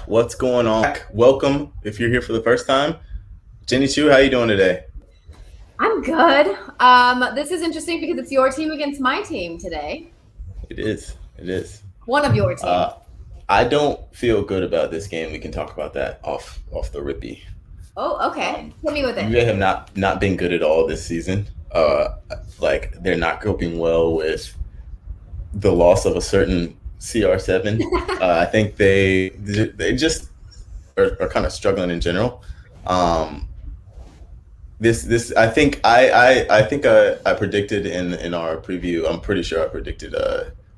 What's going on? Welcome if you're here for the first time. Jenny Chiu, how you doing today? I'm good. This is interesting because it's your team against my team today. It is. It is. One of your teams. Uh, I don't feel good about this game. We can talk about that off the rippy. Oh, okay. Hit me with it. Juve have not been good at all this season. Like they're not coping well with the loss of a certain CR7. I think they just are kind of struggling in general. Um, this I think I predicted in our preview. I'm pretty sure I predicted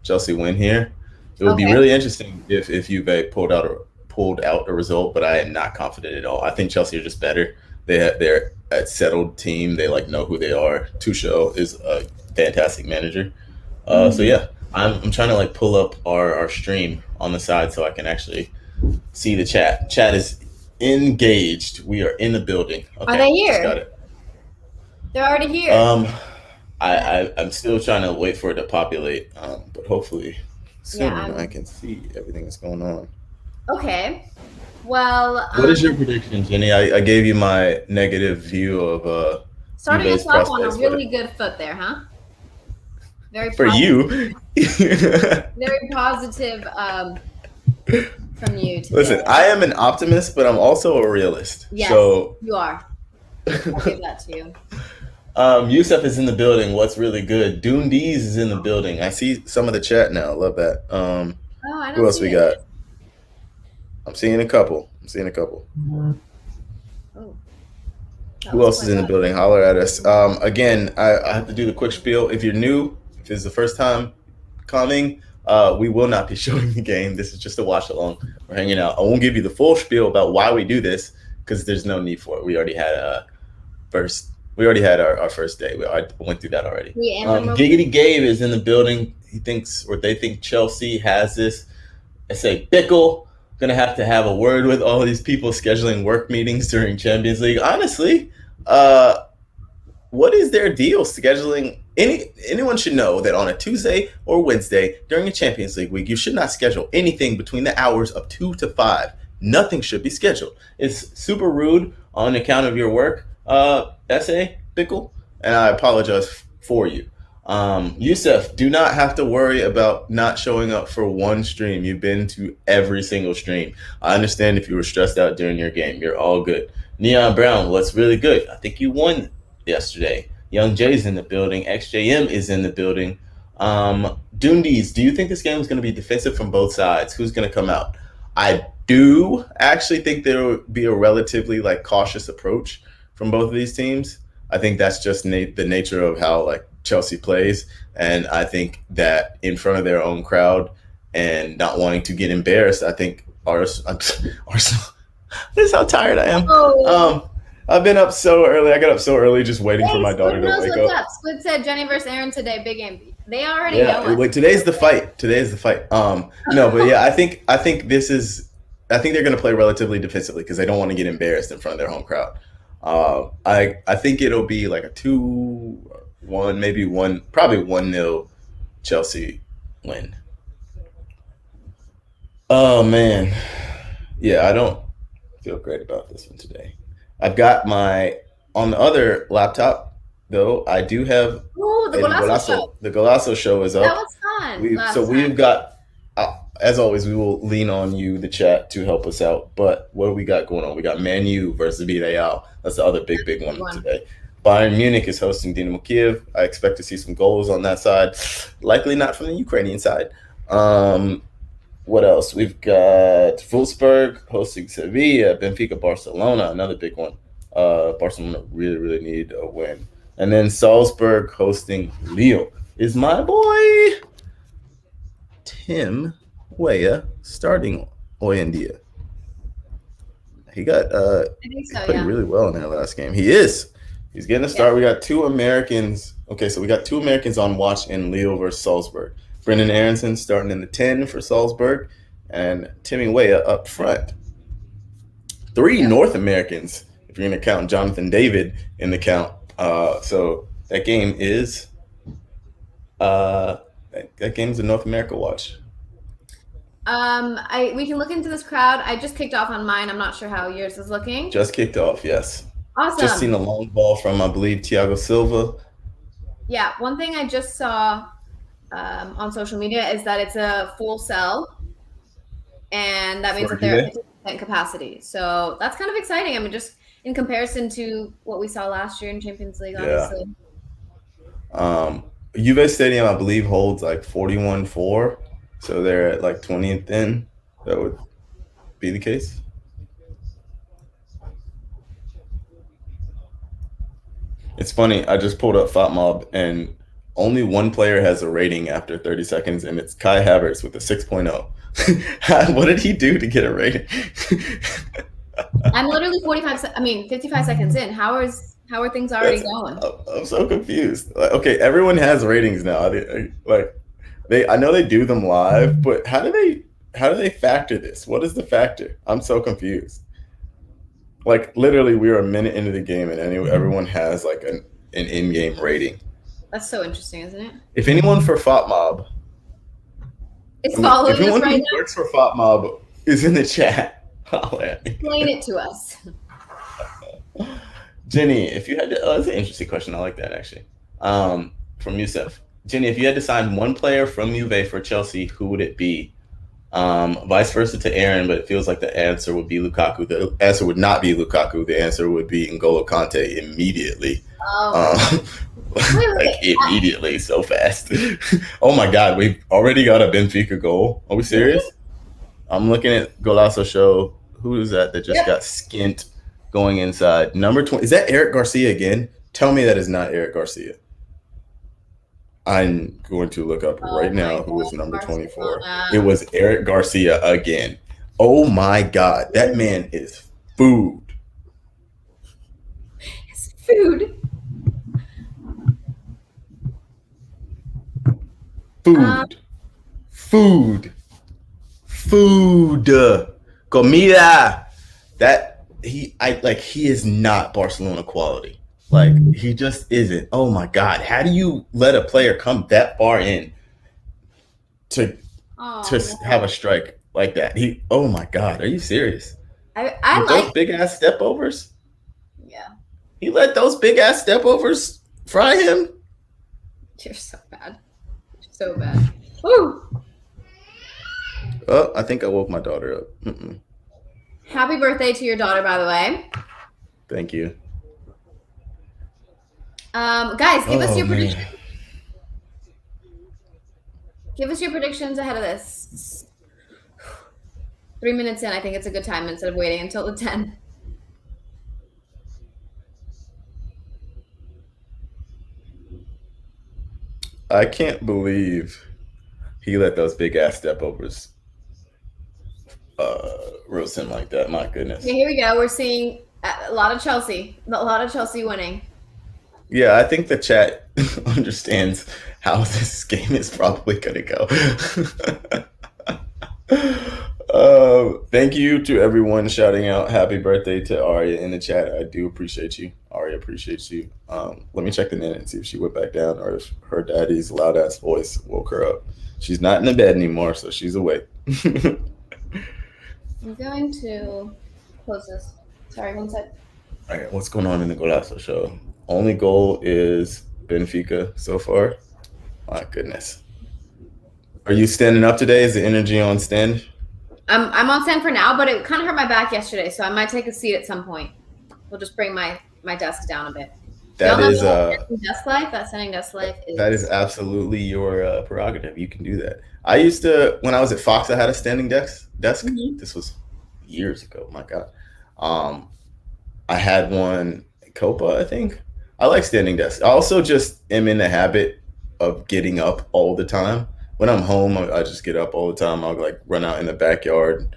Chelsea win here. It would be Okay. really interesting if Juve pulled out a result, but I am not confident at all. I think Chelsea are just better. They're a settled team. They like know who they are. Tuchel is a fantastic manager. So Mhm. yeah, I'm trying to like pull up our stream on the side so I can actually see the chat. Chat is engaged. We are in the building. Are Okay, they just got here? it. They're already here. Um, I'm still trying to wait for it to populate, but hopefully Yeah, soon I can see everything that's going on. okay. Well, What is your prediction, Jenny? I gave you my negative view of starting Juve's us off on a prospects, really but good foot there, huh? Very for positive, you, very positive from you listen, today. I am an optimist, but I'm also a realist. Yes, So you are. I'll give that to you. Yusuf is in the building. What's really good? Doondees is in the building. I see some of the chat now. Love that. Oh, I Who don't else see we it. got? I'm seeing a couple. I'm seeing a couple. Oh, that Who was else is quite in the building? Holler at us. Again, I have to do the quick spiel. If you're new, if this is the first time coming, we will not be showing the game. This is just a watch along. We're hanging out. I won't give you the full spiel about why we do this because there's no need for it. We already had first. We already had our first day. I went through that already. the anthem real quick. Giggity Gabe is in the building. He thinks, or they think Chelsea has this. I say Bickle gonna have to have a word with all these people scheduling work meetings during Champions League. Honestly, uh, what is their deal scheduling? Anyone should know that on a Tuesday or Wednesday during a Champions League week, you should not schedule anything between the hours of 2 to 5. Nothing should be scheduled. It's super rude on account of your work, essay, Bickle, and I apologize for you. Yusef, do not have to worry about not showing up for one stream. You've been to every single stream. I understand if you were stressed out during your game. You're all good. Neon Brown, what's really good? I think you won yesterday. Young Jay's in the building. XJM is in the building. Dundies, do you think this game is going to be defensive from both sides? Who's going to come out? I do actually think there will be a relatively like cautious approach from both of these teams. I think that's just the nature of how like Chelsea plays, and I think that in front of their own crowd and not wanting to get embarrassed, I think Arsenal. This is how tired I am. Oh, I've been up so early. I got up so early just waiting for hey, my daughter Squid to knows wake what's up. up. Squid said Jenny versus Aaron today, big game. They already know Yeah, us. wait, today's the fight. Today's the fight. No, but yeah, I think this is. I think they're going to play relatively defensively because they don't want to get embarrassed in front of their home crowd. I think it'll be like a 2-1, maybe one, probably 1-0 Chelsea win. Oh man, yeah, I don't feel great about this one today. I've got my on the other laptop though. I do have Ooh, the El Golazo show. Golazo. The Golazo show is That up. was fun We so last we've time. got as always we will lean on you the chat to help us out. But what do we got going on? We got Man U versus Villarreal. That's the other big Big one one. today. Bayern Munich is hosting Dynamo Kiev. I expect to see some goals on that side. Likely not from the Ukrainian side. What else? We've got Wolfsburg hosting Sevilla, Benfica, Barcelona, another big one. Barcelona really need a win. And then Salzburg hosting Lille. Is my boy Tim Weah starting Oyendia? He got I think he so, played yeah. really well in that last game. He is. He's getting a Yeah. start. We got two Americans. Okay, so we got two Americans on watch in Lille versus Salzburg. Brendan Aronson starting in the 10 for Salzburg, and Timmy Weah up front. Three Yep. North Americans, if you're going to count Jonathan David in the count. So that game is that game's a North America watch. We can look into this crowd. I just kicked off on mine. I'm not sure how yours is looking. Just kicked off, yes. Awesome. Just seen a long ball from, I believe, Thiago Silva. Yeah, one thing I just saw on social media is that it's a full sell, and that means that they're at 50% capacity. So that's kind of exciting. I mean, just in comparison to what we saw last year in Champions League, obviously. Juve Stadium, I believe, holds like 41.4, so they're at like 20th in. That would be the case. It's funny. I just pulled up FotMob, and only one player has a rating after 30 seconds, and it's Kai Havertz with a 6.0. What did he do to get a rating? I'm literally 55 seconds in. How are things already going? I'm so confused. Okay, everyone has ratings now. I know they do them live, but how do they factor this? What is the factor? I'm so confused. Like literally, we are a minute into the game, and everyone has like an in-game rating. That's so interesting, isn't it? If anyone for FotMob is following if anyone us right who works for FotMob is in the chat, explain it to us. Jenny, if you had to, that's an interesting question. I like that actually. From Youssef. Jenny, if you had to sign one player from Juve for Chelsea, who would it be? Vice versa to Aaron, but it feels like the answer would be Lukaku. The answer would not be Lukaku. The answer would be N'Golo Kante immediately. Like immediately, so fast. Oh my God, we've already got a Benfica goal. Are we serious? I'm looking at Golasso Show. Who is that just got skint going inside? Number 20. Is that Eric Garcia again? Tell me that is not Eric Garcia. I'm going to look up right now who is number 24. It was Eric Garcia again. Oh my God. That man is food. It's food. Food. Comida. He is not Barcelona quality. Like, he just isn't. Oh my God. How do you let a player come that far in to have a strike like that? Oh my God. Are you serious? Those big ass step overs? Yeah. He let those big ass step overs fry him? You're so bad. You're so bad. Woo! Oh, I think I woke my daughter up. Mm-mm. Happy birthday to your daughter, by the way. Thank you. Guys, give us your predictions. Give us your predictions ahead of this. 3 minutes in, I think it's a good time instead of waiting until the 10. I can't believe he let those big ass step overs roast him like that. My goodness. Okay, here we go. We're seeing a lot of Chelsea winning. Yeah, I think the chat understands how this game is probably going to go. Thank you to everyone shouting out happy birthday to Aria in the chat. I do appreciate you. Aria appreciates you. Let me check the net and see if she went back down or if her daddy's loud ass voice woke her up. She's not in the bed anymore, so she's awake. I'm going to close this. Sorry, one sec. All right, what's going on in the Golasso Show? Only goal is Benfica so far. My goodness. Are you standing up today? Is the energy on stand? I'm on stand for now, but it kind of hurt my back yesterday, so I might take a seat at some point. We'll just bring my desk down a bit. That is desk life. That standing desk life is. That is absolutely your prerogative. You can do that. I used to, when I was at Fox, I had a standing desk. Mm-hmm. This was years ago. My God. I had one at Copa, I think. I like standing desks. I also just am in the habit of getting up all the time. When I'm home, I just get up all the time. I'll like run out in the backyard.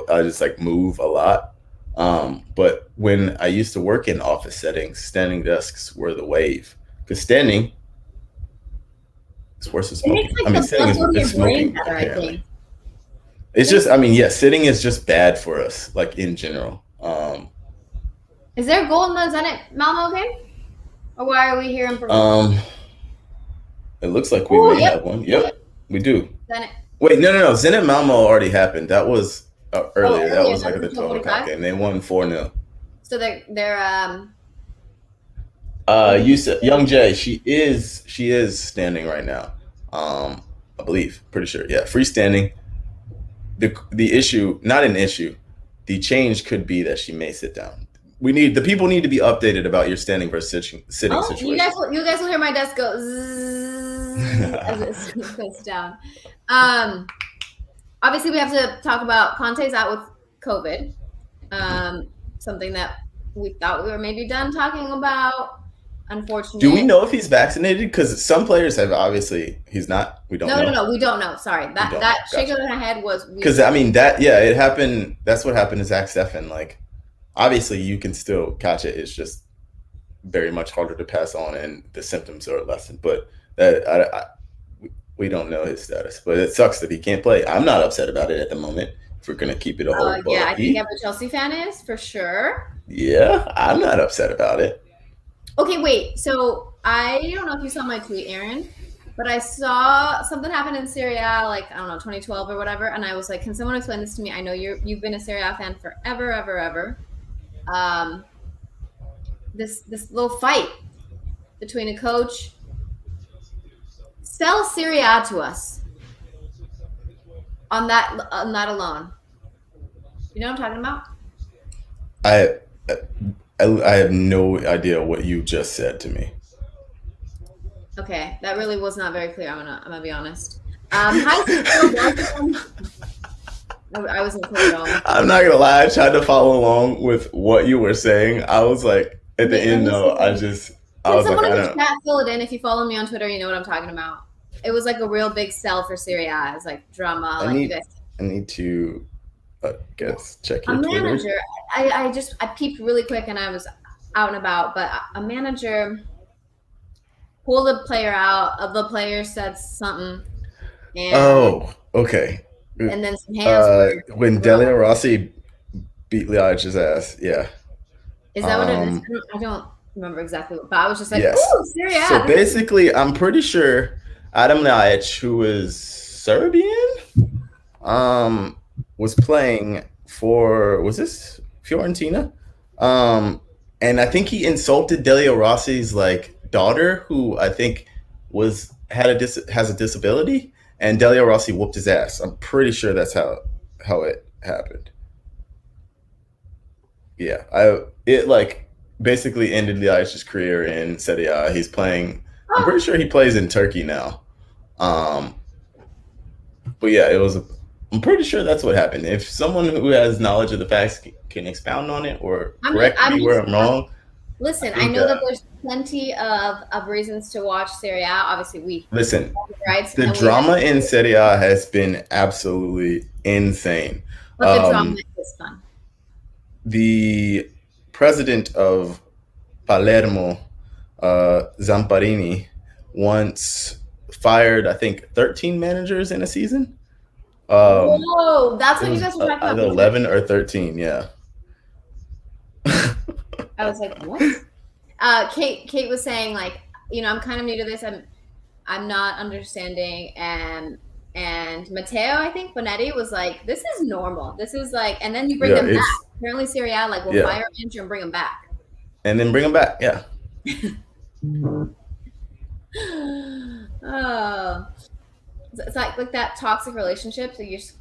I just like move a lot. But when I used to work in office settings, standing desks were the wave. Because standing is worse than smoking. Sitting is smoking. Apparently. It's just, sitting is just bad for us, like in general. Is there a goal in the Zenit Malmo game? Or why are we here in Peru? It looks like we may have one. Yep, we do. Zenit. Wait, no. Zenit Malmo already happened. That was earlier. That was like that's the until 12 o'clock 45? game. They won 4-0. So they're Young Jay, she is standing right now. I believe, pretty sure. Yeah, freestanding. The issue, not an issue. The change could be that she may sit down. The people need to be updated about your standing versus sitting situation. you guys will hear my desk go zzz as it goes down. Obviously we have to talk about Conte's out with COVID. Something that we thought we were maybe done talking about. Unfortunately, do we know if he's vaccinated? Because some players have obviously he's not. We don't know. No, we don't know. Sorry, that shake of the head was because I mean it happened. That's what happened to Zach Steffen. Like, obviously you can still catch it. It's just very much harder to pass on, and the symptoms are lessened. But we don't know his status. But it sucks that he can't play. I'm not upset about it at the moment. If we're gonna keep it a whole, yeah, I think every Chelsea fan is for sure. Yeah, I'm not upset about it. Okay, wait. So I don't know if you saw my tweet, Aaron, but I saw something happen in Serie A, like, I don't know, 2012 or whatever, and I was like, can someone explain this to me? I know you've been a Serie A fan forever, ever. This little fight between a coach. Sell Serie A to us on that alone. You know what I'm talking about? I have no idea what you just said to me. Okay, that really was not very clear. I'm gonna be honest. I wasn't clear at all. I'm not gonna lie. I tried to follow along with what you were saying. I was like, at the end though, I was like, I don't. Chat, fill it in. If you follow me on Twitter, you know what I'm talking about. It was like a real big sell for Serie A. It's like drama. I need to. Guess check your Twitter. Manager. I peeped really quick and I was out and about, but a manager pulled a player out. The player said something. And, okay. And then some hands. When Delia Rossi beat Ljajić's ass, yeah. Is that what it is? I don't remember exactly, but I was just like, ooh, Serie A. So basically, I'm pretty sure Adam Ljajić, who is Serbian, was playing for, was this Fiorentina? And I think he insulted Delia Rossi's like daughter, who I think has a disability, and Delia Rossi whooped his ass. I'm pretty sure that's how it happened. Yeah, it like basically ended Ljajić's career in Serie A. He's playing. I'm pretty sure he plays in Turkey now. But yeah, I'm pretty sure that's what happened. If someone who has knowledge of the facts can expound on it or correct me where I'm wrong. Listen, I know that there's plenty of reasons to watch Serie A. Obviously, the drama in Serie A has been absolutely insane. But the drama is fun. The president of Palermo, Zamparini, once fired, I think, 13 managers in a season. Whoa, that's what you guys were talking about. Either 11 or 13, yeah. I was like, what? Kate was saying, like, I'm kind of new to this. I'm not understanding. And Matteo, I think, Bonetti was like, this is normal. This is like, and then you bring them back. Apparently Serie A, like, we'll fire a manager and bring them back. And then bring them back, yeah. Oh. It's like that toxic relationship, so you just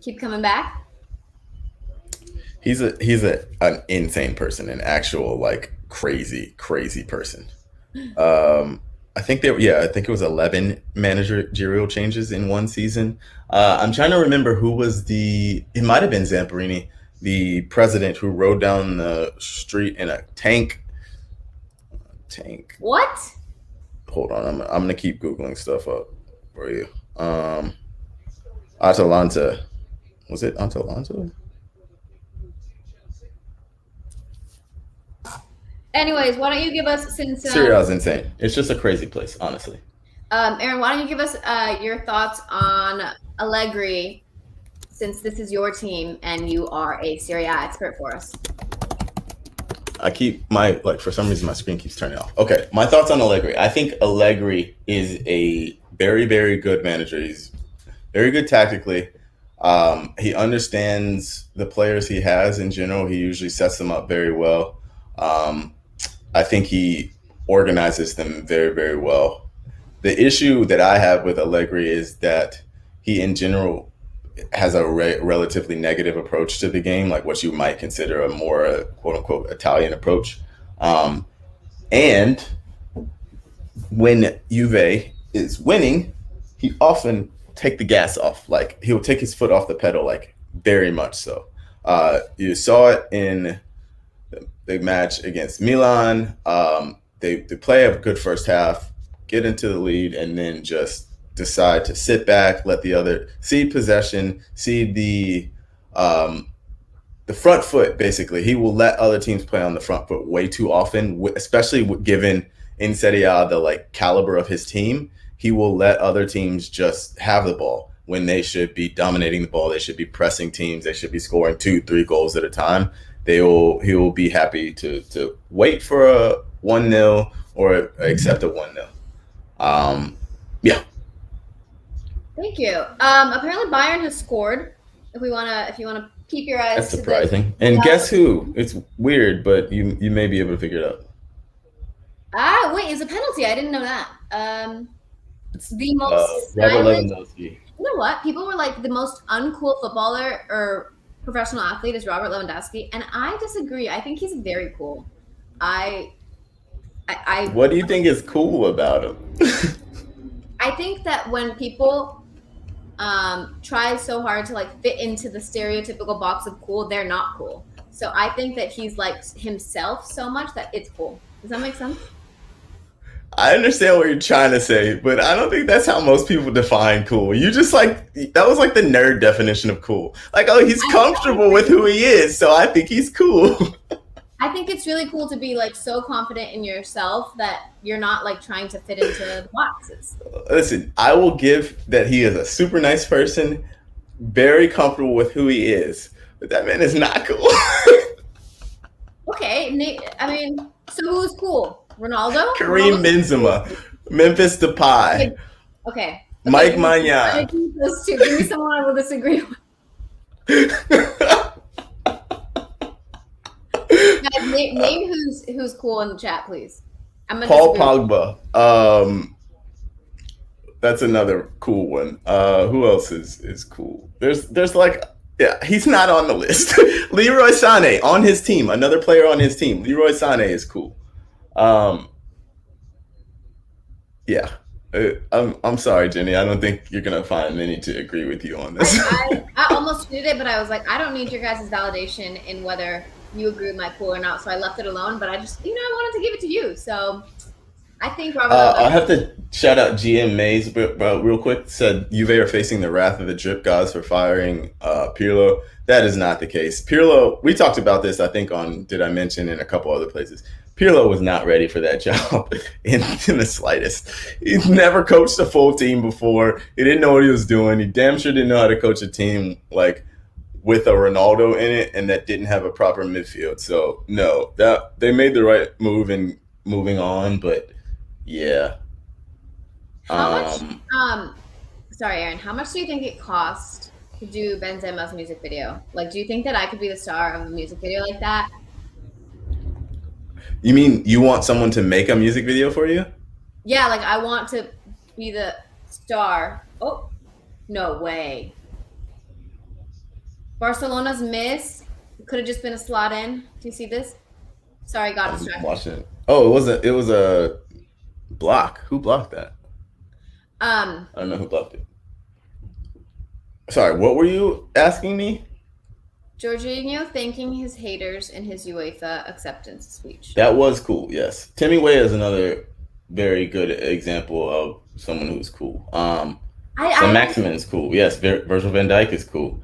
keep coming back. He's an insane person, an actual like crazy person. I think it was 11 managerial changes in one season. I'm trying to remember who was it might have been Zamparini, the president who rode down the street in a tank. What? Hold on, I'm gonna keep Googling stuff up for you. Atalanta. Was it Atalanta? Anyways, why don't you give us, since Serie A is insane. It's just a crazy place, honestly. Aaron, why don't you give us your thoughts on Allegri, since this is your team and you are a Serie A expert for us? I keep for some reason my screen keeps turning off. Okay, my thoughts on Allegri. I think Allegri is a very, very good manager. He's very good tactically. He understands the players he has in general. He usually sets them up very well. Um, I think he organizes them very, very well. The issue that I have with Allegri is that he, in general, has a relatively negative approach to the game, like what you might consider a more quote unquote Italian approach. Um, and when Juve is winning, he often take the gas off. Like he'll take his foot off the pedal, like very much so. You saw it in the match against Milan. They play a good first half, get into the lead, and then just decide to sit back, let the other cede possession, cede the front foot. Basically, he will let other teams play on the front foot way too often, especially given in Serie A the like caliber of his team. He will let other teams just have the ball when they should be dominating the ball. They should be pressing teams. They should be scoring 2-3 goals at a time. He will be happy to wait for a 1-0 or accept a 1-0. Yeah. Thank you. Apparently Bayern has scored. If you wanna keep your eyes. That's surprising. And guess who? It's weird, but you may be able to figure it out. Ah, wait, it's a penalty. I didn't know that. It's the most Robert Lewandowski. You know what? People were like the most uncool footballer or professional athlete is Robert Lewandowski, and I disagree. I think he's very cool. What do you think is cool about him? I think that when people try so hard to like fit into the stereotypical box of cool, they're not cool. So I think that he's like himself so much that it's cool. Does that make sense? I understand what you're trying to say, but I don't think that's how most people define cool. You just like, that was like the nerd definition of cool. Like, oh, he's comfortable with who he is, so I think he's cool. I think it's really cool to be like so confident in yourself that you're not like trying to fit into the boxes. Listen, I will give that he is a super nice person, very comfortable with who he is, but that man is not cool. Okay, I mean, so who's cool? Ronaldo? Kareem Benzema, Memphis Depay. Okay. Mike Maignan. Those two. Give me someone I will disagree with. Guys, name who's cool in the chat, please. Paul Pogba. That's another cool one. Who else is cool? There's like, yeah, he's not on the list. Leroy Sané on his team, another player on his team. Leroy Sané is cool. Yeah. I'm sorry, Jenny. I don't think you're gonna find many to agree with you on this. I almost did it, but I was like, I don't need your guys' validation in whether you agree with my cool or not. So I left it alone. But I just, I wanted to give it to you. So I think Robert. I have to shout out GM Mays real quick. Said Juve are facing the wrath of the drip gods for firing Pirlo. That is not the case. Pirlo, we talked about this, I think, did I mention in a couple other places. Pirlo was not ready for that job in the slightest. He's never coached a full team before. He didn't know what he was doing. He damn sure didn't know how to coach a team like with a Ronaldo in it and that didn't have a proper midfield. So no, that they made the right move in moving on, but yeah. How much? Sorry, Aaron. How much do you think it cost to do Benzema's music video? Like, do you think that I could be the star of a music video like that? You mean you want someone to make a music video for you? Yeah, like I want to be the star. Oh, no way. Barcelona's miss could have just been a slot in. Do you see this? Sorry, got distracted. Watching it. Oh, it was a block. Who blocked that? I don't know who blocked it. Sorry, what were you asking me? Jorginho thanking his haters in his UEFA acceptance speech. That was cool, yes. Timmy Weah is another very good example of someone who's cool. Maximin is cool. Yes, Virgil van Dijk is cool.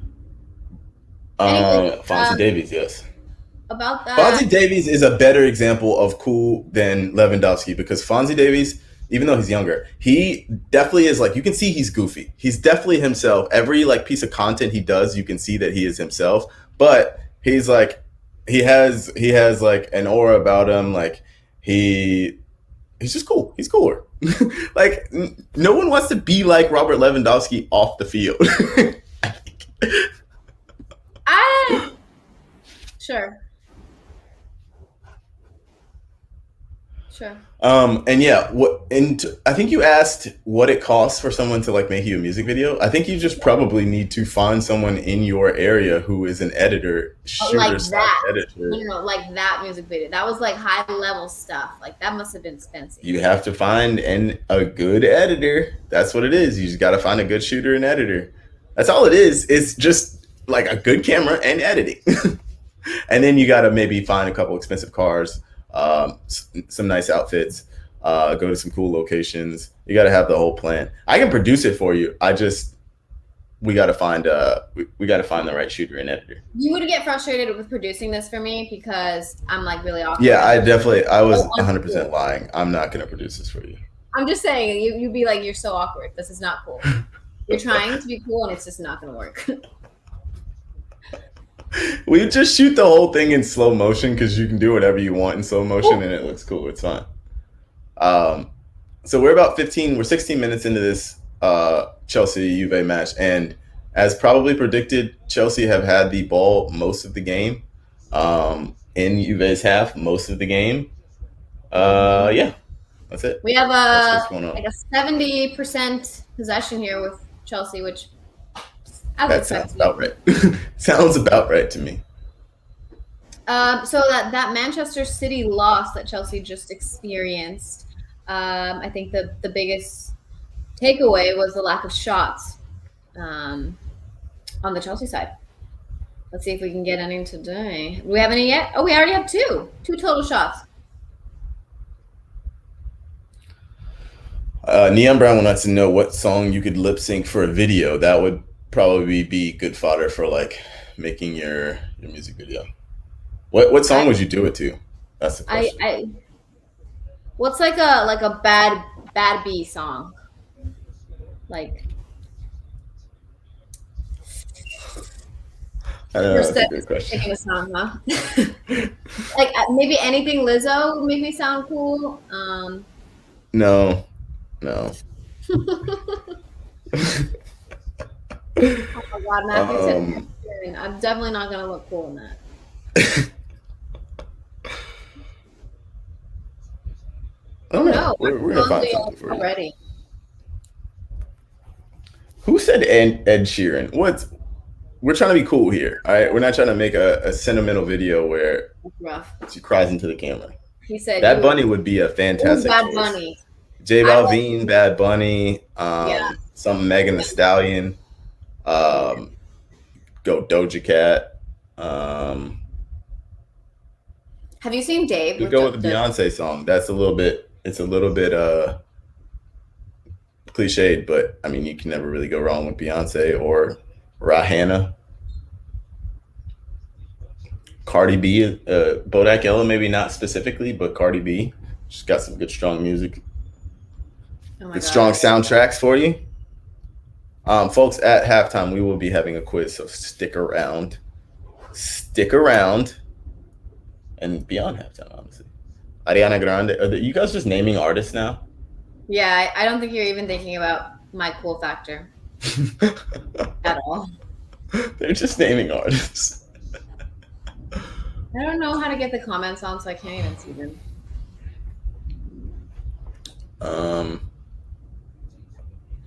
Fonzie Davies, yes. About that. Fonzie Davies is a better example of cool than Lewandowski because Fonzie Davies, even though he's younger, he definitely is like, you can see he's goofy. He's definitely himself. Every like piece of content he does, you can see that he is himself. But he's like, he has like an aura about him. Like he's just cool. He's cooler. Like, no one wants to be like Robert Lewandowski off the field. Sure. Sure. And yeah, I think you asked what it costs for someone to like make you a music video. I think you just probably need to find someone in your area who is an editor, Like shooter that. editor. Like that music video. That was like high level stuff. Like that must have been expensive. You have to find a good editor. That's what it is. You just got to find a good shooter and editor. That's all it is. It's just like a good camera and editing. And then you got to maybe find a couple expensive cars, some nice outfits, go to some cool locations. You got to have the whole plan. I can produce it for you. We got to find we got to find the right shooter and editor. You would get frustrated with producing this for me because I'm like really awkward. Yeah, I was 100% lying. I'm not going to produce this for you. I'm just saying, you'd be like, you're so awkward. This is not cool. You're trying to be cool and it's just not going to work. We just shoot the whole thing in slow motion because you can do whatever you want in slow motion and it looks cool. It's fine. So we're 16 minutes into this Chelsea Juve match, and as probably predicted, Chelsea have had the ball most of the game. In Juve's half, most of the game. Yeah, that's it. We have like a 70% possession here with Chelsea, which that sounds about right. Sounds about right to me. So that Manchester City loss that Chelsea just experienced, I think the biggest takeaway was the lack of shots on the Chelsea side. Let's see if we can get any today. Do we have any yet? Oh, we already have two total shots. Neon Brown wants to know what song you could lip sync for a video. That would probably be good fodder for like making your music video. What song would you do it to? That's the question. What's like a bad B song? Like I don't know. That's a good question. Picking a song, huh? Like maybe anything Lizzo would make me sound cool. No. Oh my God, Matthew said I'm definitely not gonna look cool in that. Oh no, we're gonna find something for you already. Who said Ed Sheeran? We're trying to be cool here, all right? We're not trying to make a sentimental video where she cries into the camera. He said Bad Bunny would be a fantastic Bad Bunny. J Balvin, Bad Bunny, some Megan Thee Stallion, go Doja Cat. Have you seen Dave? We go with the Beyonce song. It's a little bit cliched, but I mean, you can never really go wrong with Beyonce or Rihanna. Cardi B, Bodak Yellow, maybe not specifically, but Cardi B. She's got some good, strong music. Good, strong soundtracks for you. Folks, at halftime, we will be having a quiz, so stick around. And beyond halftime, obviously. Ariana Grande. Are you guys just naming artists now? Yeah, I don't think you're even thinking about my cool factor at all. They're just naming artists. I don't know how to get the comments on, so I can't even see them.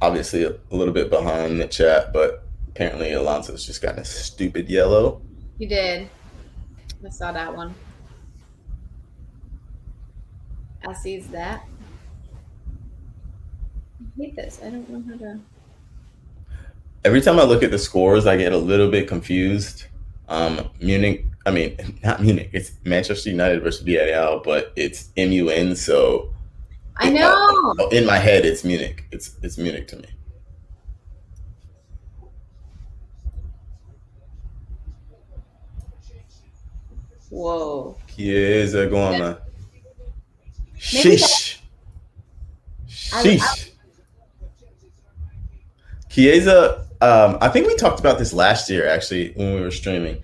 Obviously a little bit behind the chat, but apparently Alonso's just got a stupid yellow. You did. I saw that one. I sees that. I hate this. I don't know how to. Every time I look at the scores, I get a little bit confused. Munich, I mean, not Munich. It's Manchester United versus Villarreal, but it's MUN, so. I know. In my head, it's Munich. It's Munich to me. Whoa. Chiesa going on. Sheesh. Chiesa, I think we talked about this last year, actually, when we were streaming.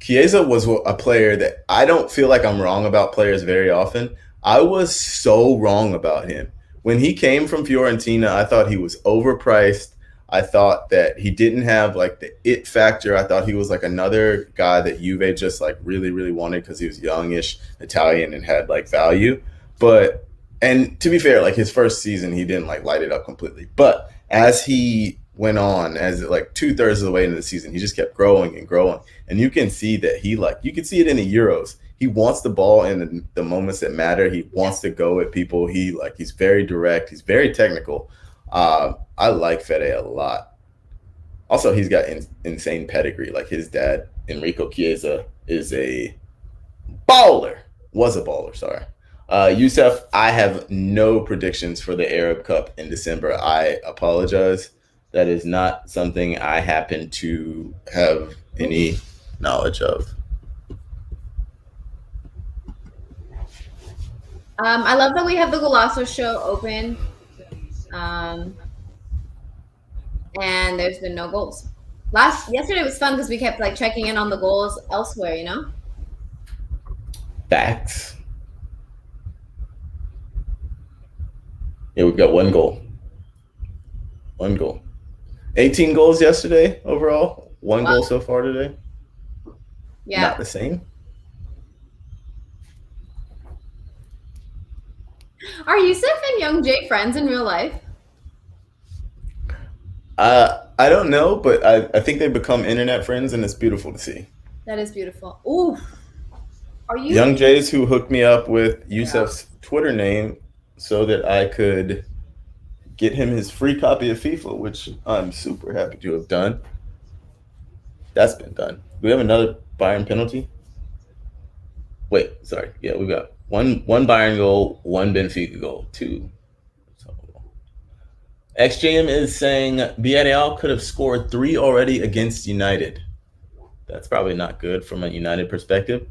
Chiesa was a player that I don't feel like I'm wrong about players very often. I was so wrong about him. when he came from Fiorentina, I thought he was overpriced. I thought that he didn't have like the it factor. I thought he was like another guy that Juve just like really, really wanted because he was youngish, Italian, and had like value. But and to be fair, like his first season, he didn't like light it up completely. But as he went on, as like 2/3 of the way into the season, he just kept growing and growing, and you can see that he like you can see it in the Euros. He wants the ball in the moments that matter. He wants to go at people. He's very direct. He's very technical. I like Fede a lot. Also, he's got insane pedigree. Like his dad, Enrico Chiesa, is a baller. Was a baller. Sorry. Youssef, I have no predictions for the Arab Cup in December. I apologize. That is not something I happen to have any knowledge of. I love that we have the Golasso show open. And there's been no goals. Yesterday was fun because we kept like checking in on the goals elsewhere, you know? Facts. Yeah, we've got one goal. 18 goals yesterday overall. One goal so far today. Yeah. Not the same. Are Youssef and Young Jay friends in real life? I don't know, but I think they've become internet friends, and it's beautiful to see. That is beautiful. Ooh. Are you Young Jay's who hooked me up with Youssef's Twitter name so that I could get him his free copy of FIFA, which I'm super happy to have done. That's been done. Do we have another Bayern penalty? Wait, sorry. Yeah, we've got one Bayern goal, one Benfica goal, 2. XJM is saying Villarreal could have scored 3 already against United. That's probably not good from a United perspective.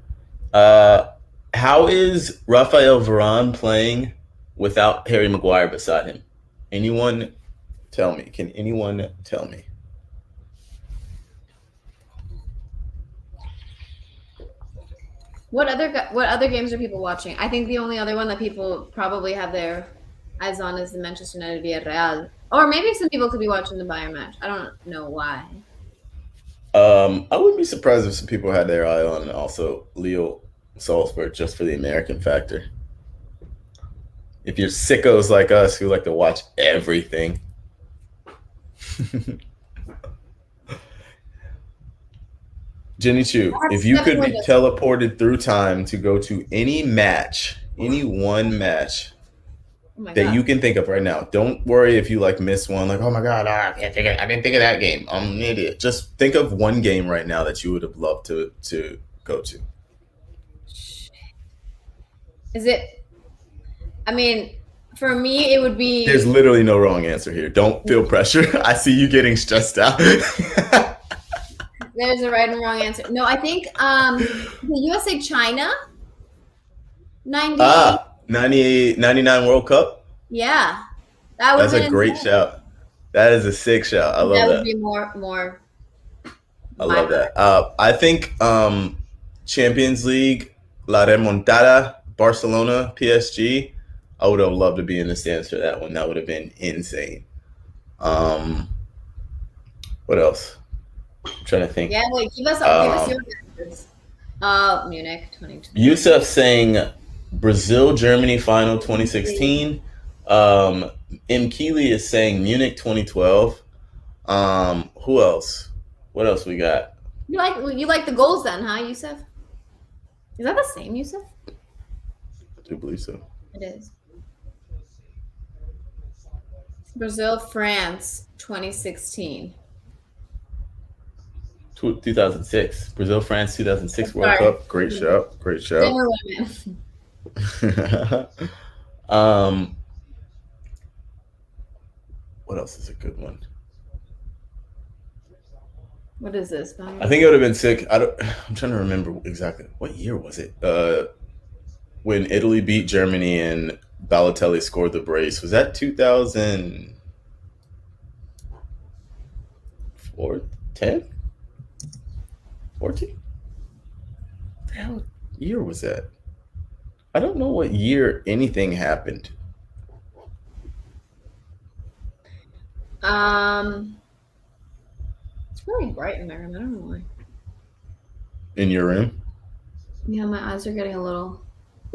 How is Rafael Varane playing without Harry Maguire beside him? Anyone tell me? Can anyone tell me? What other games are people watching? I think the only other one that people probably have their eyes on is the Manchester United Villarreal. Or maybe some people could be watching the Bayern match. I don't know why. I wouldn't be surprised if some people had their eye on also Leo Salzburg just for the American factor. If you're sickos like us who like to watch everything. Jenny Chiu, if you could be teleported through time to go to any one match that you can think of right now, don't worry if you like miss one, like, oh my God, I didn't think of that game. I'm an idiot. Just think of one game right now that you would have loved to go to. Is it? I mean, for me, it would be. There's literally no wrong answer here. Don't feel pressure. I see you getting stressed out. There's a right and wrong answer. No, I think the USA China 99 World Cup. Yeah, that's a great shout. That is a sick shout. I love that. That would be more. I love that. I think Champions League, La Remontada, Barcelona, PSG. I would have loved to be in the stands for that one. That would have been insane. What else? I'm trying to think. Yeah, wait, give us your answers. Munich 2020. Youssef saying Brazil Germany final 2016. M. Keeley is saying Munich 2012. Who else? What else we got? You like the goals then, huh, Youssef? Is that the same, Youssef? I do believe so. It is. Brazil France 2016. 2006. Brazil France 2006 World Cup. Great shout. What else is a good one? What is this? I think it would have been sick. I'm trying to remember exactly. What year was it? When Italy beat Germany and Balotelli scored the brace. Was that 2010? 14? What the hell year was that? I don't know what year anything happened. It's really bright in my room. I don't know why. In your room? Yeah, my eyes are getting a little.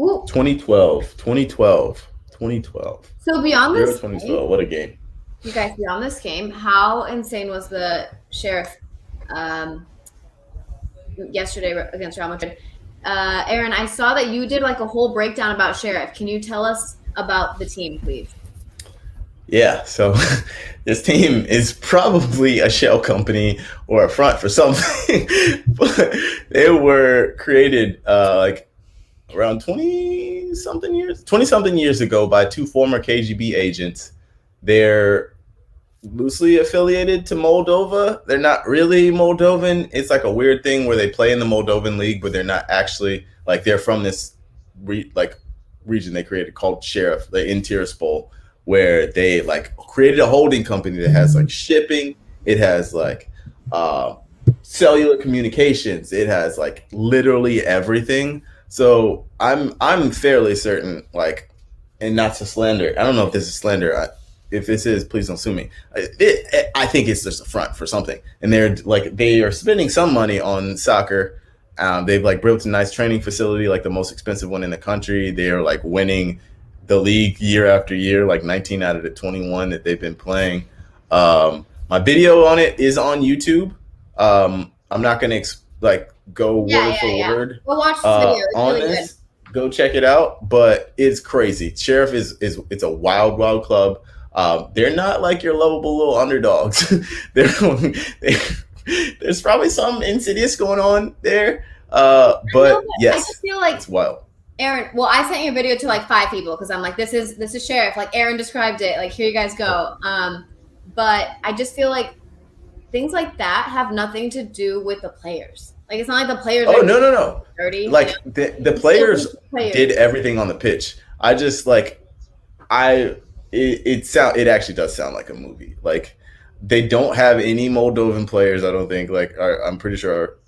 Ooh. 2012. So beyond Euro this 2012. What a game. You guys, beyond this game, how insane was the Sheriff yesterday against Real Madrid? Aaron, I saw that you did like a whole breakdown about Sheriff. Can you tell us about the team, please? Yeah, so this team is probably a shell company or a front for something, but they were created like around 20 something years ago by two former KGB agents. They're loosely affiliated to Moldova. They're not really Moldovan. It's like a weird thing where they play in the Moldovan league, but they're not actually like they're from this region they created called Sheriff, in Tiraspol, where they like created a holding company that has like shipping. It has like cellular communications. It has like literally everything. So I'm fairly certain, like, and not to slander. I don't know if this is slander. If this is, please don't sue me. I think it's just a front for something. And they are spending some money on soccer. They've like built a nice training facility, like the most expensive one in the country. They are like winning the league year after year, like 19 out of the 21 that they've been playing. My video on it is on YouTube. I'm not going to go word for word. We'll watch this video. It's on really this. Good. Go check it out. But it's crazy. Sheriff it's a wild, wild club. They're not like your lovable little underdogs. There's probably some insidious going on there. But yes, I just feel like it's wild. Aaron, well, I sent your video to like 5 people because I'm like, this is Sheriff. Like Aaron described it. Like, here you guys go. But I just feel like things like that have nothing to do with the players. Like, it's not like the players. Oh, no. Dirty. Like the players did everything on the pitch. I just like it actually does sound like a movie. Like, they don't have any Moldovan players, I don't think. Like, I'm pretty sure.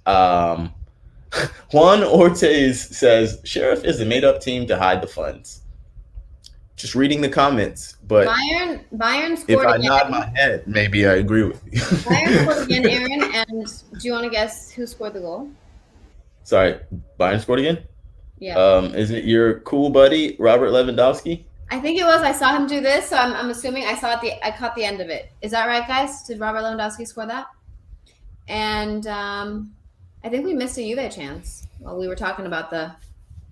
Juan Ortiz says Sheriff is a made-up team to hide the funds. Just reading the comments, but Bayern scored. If I nod my head, maybe I agree with you. Bayern scored again, Aaron. And do you want to guess who scored the goal? Sorry, Bayern scored again? Yeah. Is it your cool buddy Robert Lewandowski? I think it was. I saw him do this, so I'm assuming I caught the end of it. Is that right, guys? Did Robert Lewandowski score that? And I think we missed a Juve chance while we were talking about the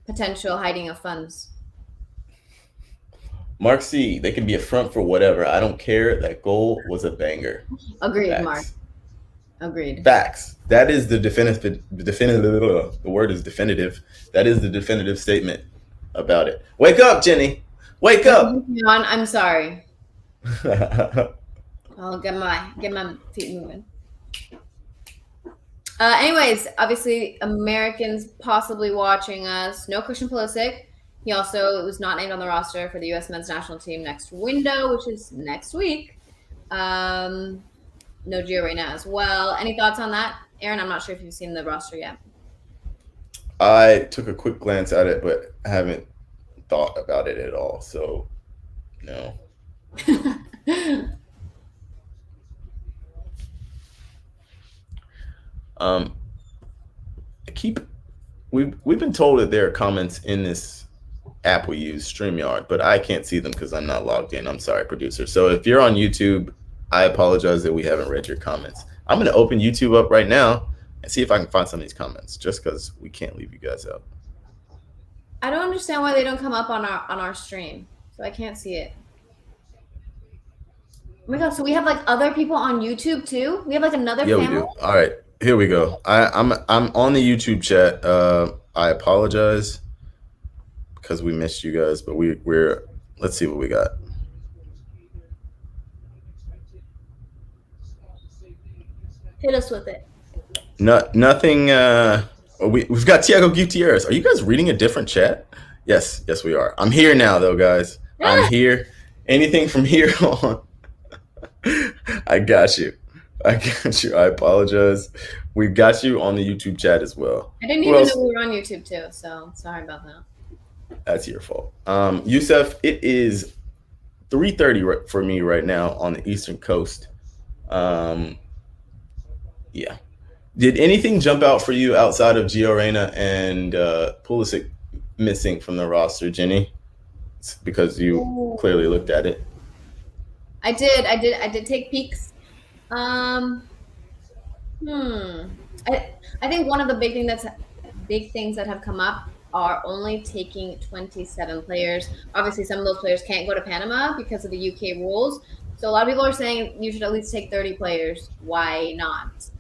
potential hiding of funds. Mark C, they can be a front for whatever. I don't care. That goal was a banger. Agreed, Facts. Mark. Agreed. Facts. That is the definitive. The word is definitive. That is the definitive statement about it. Wake up, Jenny. Wake up. I'm sorry. I'll get my feet moving. Anyways, obviously, Americans possibly watching us. No Christian Pulisic. He also was not named on the roster for the U.S. men's national team next window, which is next week. No Gio right now as well. Any thoughts on that? Aaron, I'm not sure if you've seen the roster yet. I took a quick glance at it, but I haven't thought about it at all. So, no. We've been told that there are comments in this app we use, StreamYard, but I can't see them because I'm not logged in. I'm sorry, producer. So if you're on YouTube, I apologize that we haven't read your comments. I'm going to open YouTube up right now and see if I can find some of these comments, just because we can't leave you guys out. I don't understand why they don't come up on our stream, so I can't see it. Oh my god! So we have like other people on YouTube too. We have like another family. Yeah, we do. All right, here we go. I'm on the YouTube chat. I apologize because we missed you guys, but we're let's see what we got. Hit us with it. Nothing. We've got Tiago Gutierrez. Are you guys reading a different chat? Yes, we are. I'm here now, though, guys. I'm here. Anything from here on. I got you. I apologize. We've got you on the YouTube chat as well. I didn't even know we were on YouTube too, so sorry about that. That's your fault. Youssef, it is 3:30 for me right now on the Eastern Coast. Yeah. Did anything jump out for you outside of Gio Reyna and Pulisic missing from the roster, Jenny? It's because you clearly looked at it. I did take peeks. I think one of the big things that have come up are only taking 27 players. Obviously, some of those players can't go to Panama because of the UK rules. So a lot of people are saying you should at least take 30 players. Why not?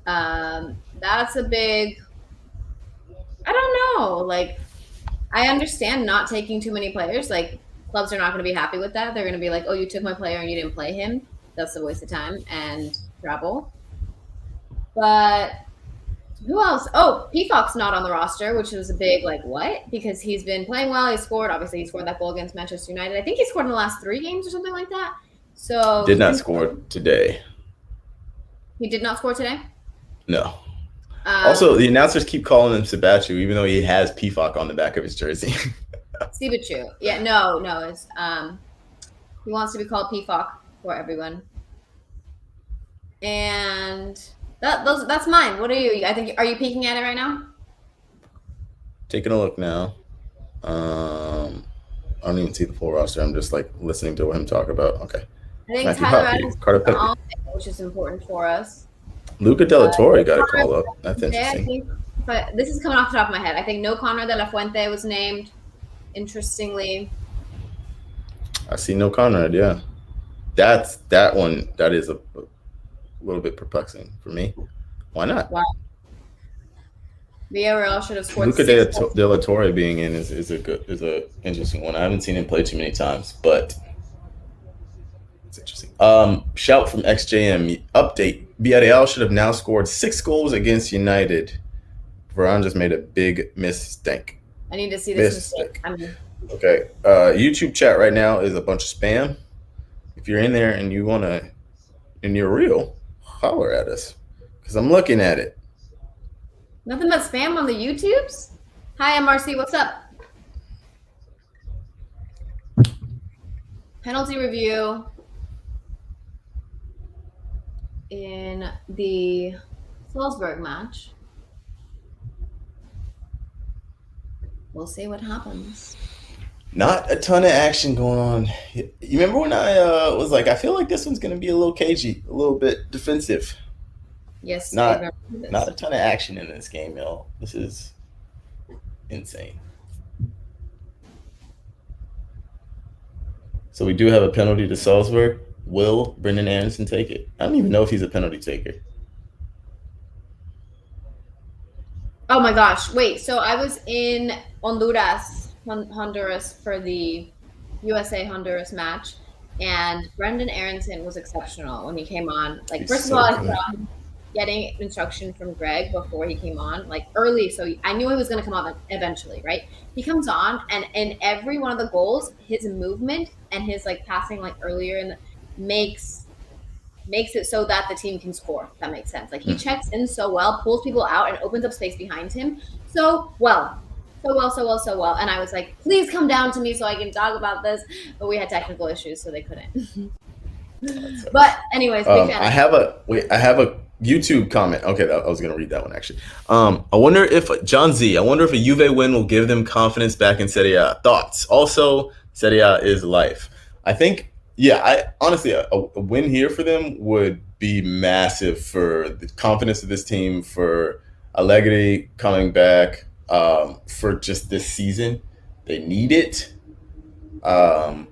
That's a big. I don't know. Like, I understand not taking too many players. Like, clubs are not going to be happy with that. They're going to be like, "Oh, you took my player and you didn't play him. That's a waste of time and trouble." But who else? Oh, Peacock's not on the roster, which was a big like what? Because he's been playing well. He scored. Obviously, he scored that goal against Manchester United. I think he scored in the last 3 games or something like that. So did not score today. He did not score today? No. Also, the announcers keep calling him Sabatu, even though he has PFOC on the back of his jersey. Sibachu. Yeah, no. It's he wants to be called PFOC for everyone. And that's mine. What are you? I think, are you peeking at it right now? Taking a look now. I don't even see the full roster. I'm just like listening to him talk about. Okay. I think Tyler Adams is on, which is important for us. Luca De La Torre got a call up. That's interesting. But this is coming off the top of my head. I think No Conrad de la Fuente was named. Interestingly, I see No Conrad. Yeah, that one. That is a little bit perplexing for me. Why not? Wow. Villarreal should have scored. Luca De La Torre being in is a interesting one. I haven't seen him play too many times, but it's interesting. Shout from XJM update: Villarreal should have now scored 6 goals against United. Varane just made a big mistake. I need to see this mistake. Okay. YouTube chat right now is a bunch of spam. If you're in there and you wanna, and you're real, holler at us, because I'm looking at it. Nothing but spam on the YouTubes? Hi, MRC, what's up? Penalty review in the Wolfsburg match. We'll see what happens. Not a ton of action going on. You remember when I was like, I feel like this one's going to be a little cagey, a little bit defensive. Yes. Not a ton of action in this game, y'all. This is insane. So we do have a penalty to Salzburg. Will Brendan Aronson take it? I don't even know if he's a penalty taker. Oh my gosh. Wait, so I was in Honduras for the USA-Honduras match, and Brendan Aronson was exceptional when he came on. Like, first of all, I saw him getting instruction from Greg before he came on, like early, so I knew he was going to come on eventually, right? He comes on, and in every one of the goals, his movement and his like passing like earlier in the, makes it so that the team can score. If that makes sense. Like, he checks in so well, pulls people out, and opens up space behind him so well. And I was like, please come down to me so I can talk about this. But we had technical issues, so they couldn't. But anyways, big fan. I have a YouTube comment. Okay, I was going to read that one actually. I wonder if a Juve win will give them confidence back in Serie A. Thoughts? Also, Serie A is life. I think, honestly, a win here for them would be massive for the confidence of this team, for Allegri coming back, for just this season. They need it. A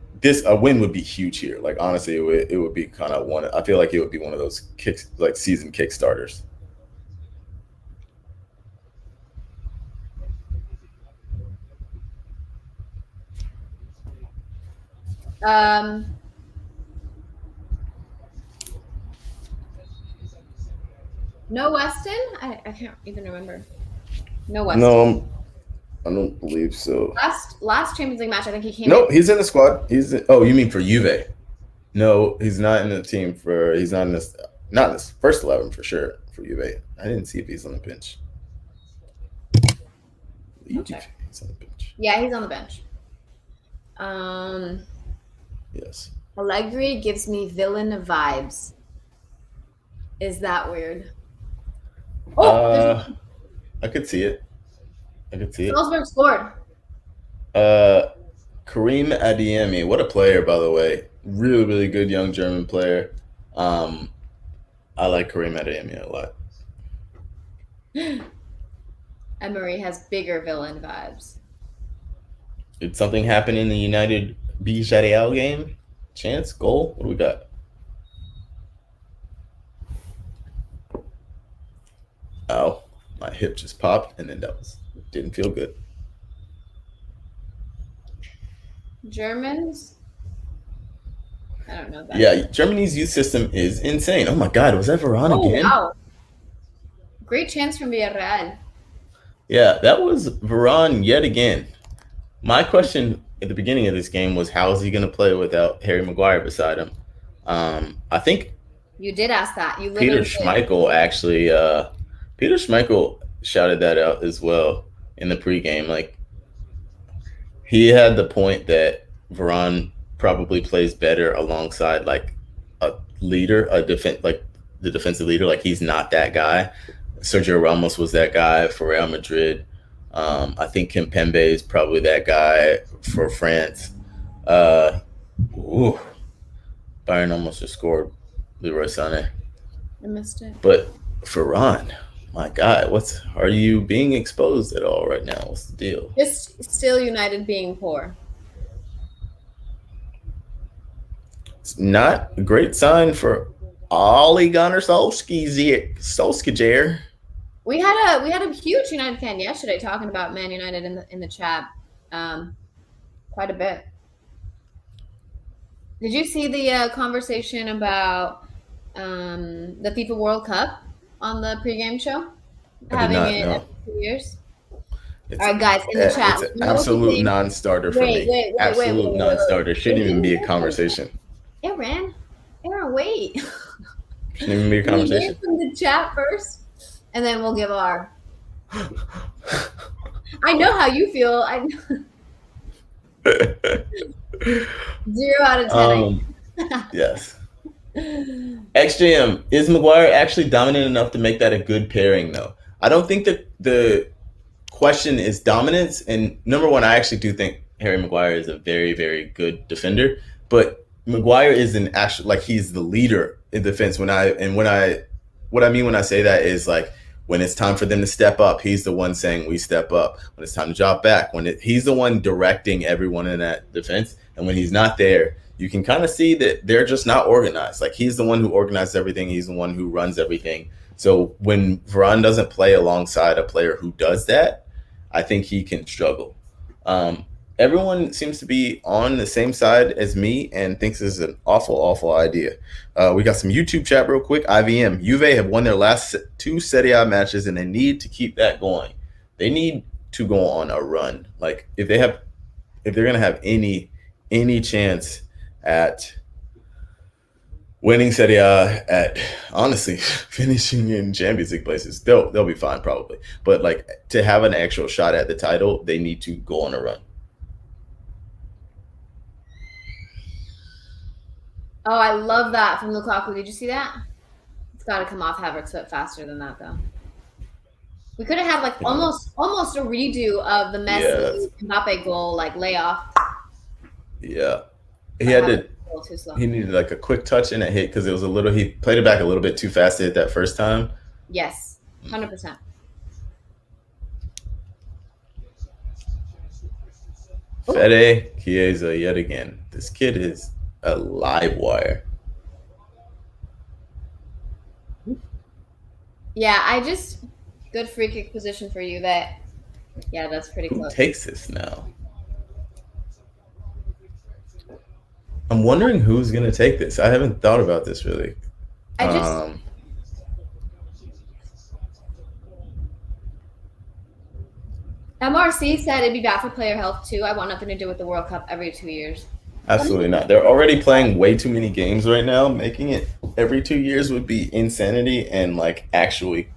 win would be huge here. Like, honestly, it would be kind of one. I feel like it would be one of those season kickstarters. No Weston? I can't even remember. No Weston. No, I don't believe so. Last Champions League match, I think he came. Nope, he's in the squad. Oh, you mean for Juve? No, he's not in the team for. He's not in this. Not in this first 11 for sure for Juve. I didn't see if he's on the bench. Okay. He's on the bench. Yeah, he's on the bench. Yes. Allegri gives me villain vibes. Is that weird? Oh, I could see it. I could see it. Salzburg scored. Uh, Kareem Adeyemi, what a player, by the way. Really, really good young German player. Um, I like Kareem Adeyemi a lot. Emery has bigger villain vibes. Did something happen in the United Villarreal game? Chance? Goal? What do we got? Oh, my hip just popped, and then didn't feel good. Germans? I don't know that. Yeah, Germany's youth system is insane. Oh my God, was that Varane again? Wow. Great chance from Villarreal. Yeah, that was Varane yet again. My question at the beginning of this game was, how is he going to play without Harry Maguire beside him? I think You did ask that. You Peter literally did. Schmeichel actually, Peter Schmeichel shouted that out as well in the pregame. Like, he had the point that Varane probably plays better alongside like a leader, like the defensive leader. Like, he's not that guy. Sergio Ramos was that guy for Real Madrid. I think Kimpembe is probably that guy for France. Ooh, Bayern almost just scored. Leroy Sané. I missed it. But Varane, my God, are you being exposed at all right now? What's the deal? Just still United being poor. It's not a great sign for Ole Gunnar Solskjaer. We had a huge United fan yesterday talking about Man United in the chat, quite a bit. Did you see the conversation about the FIFA World Cup on the pregame show? Having it every 2 years. All right, guys, in the chat. It's an absolute non-starter for me. Absolute non-starter. Shouldn't even be a conversation. Aaron, wait. Shouldn't even be a conversation. From the chat first, and then we'll give our. I know how you feel. 0 out of 10. Yes. XJM, is Maguire actually dominant enough to make that a good pairing, though? I don't think that the question is dominance. And number one, I actually do think Harry Maguire is a very, very good defender. But Maguire is an actual, like, he's the leader in defense. What I mean when I say that is, like, when it's time for them to step up, he's the one saying we step up. When it's time to drop back, he's the one directing everyone in that defense. And when he's not there, you can kind of see that they're just not organized. Like, he's the one who organizes everything. He's the one who runs everything. So when Varane doesn't play alongside a player who does that, I think he can struggle. Everyone seems to be on the same side as me and thinks this is an awful, awful idea. We got some YouTube chat real quick. IVM, Juve have won their last 2 Serie A matches, and they need to keep that going. They need to go on a run. Like, if they're going to have any chance at winning Serie A, at honestly finishing in Champions League places, they'll be fine probably. But, like, to have an actual shot at the title, they need to go on a run. Oh, I love that from Lukaku. Did you see that? It's got to come off Havertz foot faster than that, though. We could have had like almost a redo of the Messi Mbappe goal, like layoff. Yeah, he needed like a quick touch and a hit because he played it back a little bit too fast to hit that first time. Yes, 100%. Fede Chiesa yet again. This kid is a live wire. Yeah, good free kick position for you. That's pretty close. Who takes this now? I'm wondering who's gonna take this. I haven't thought about this really. MRC said it'd be bad for player health too. I want nothing to do with the World Cup every 2 years. Absolutely not. They're already playing way too many games right now. Making it every 2 years would be insanity and like actually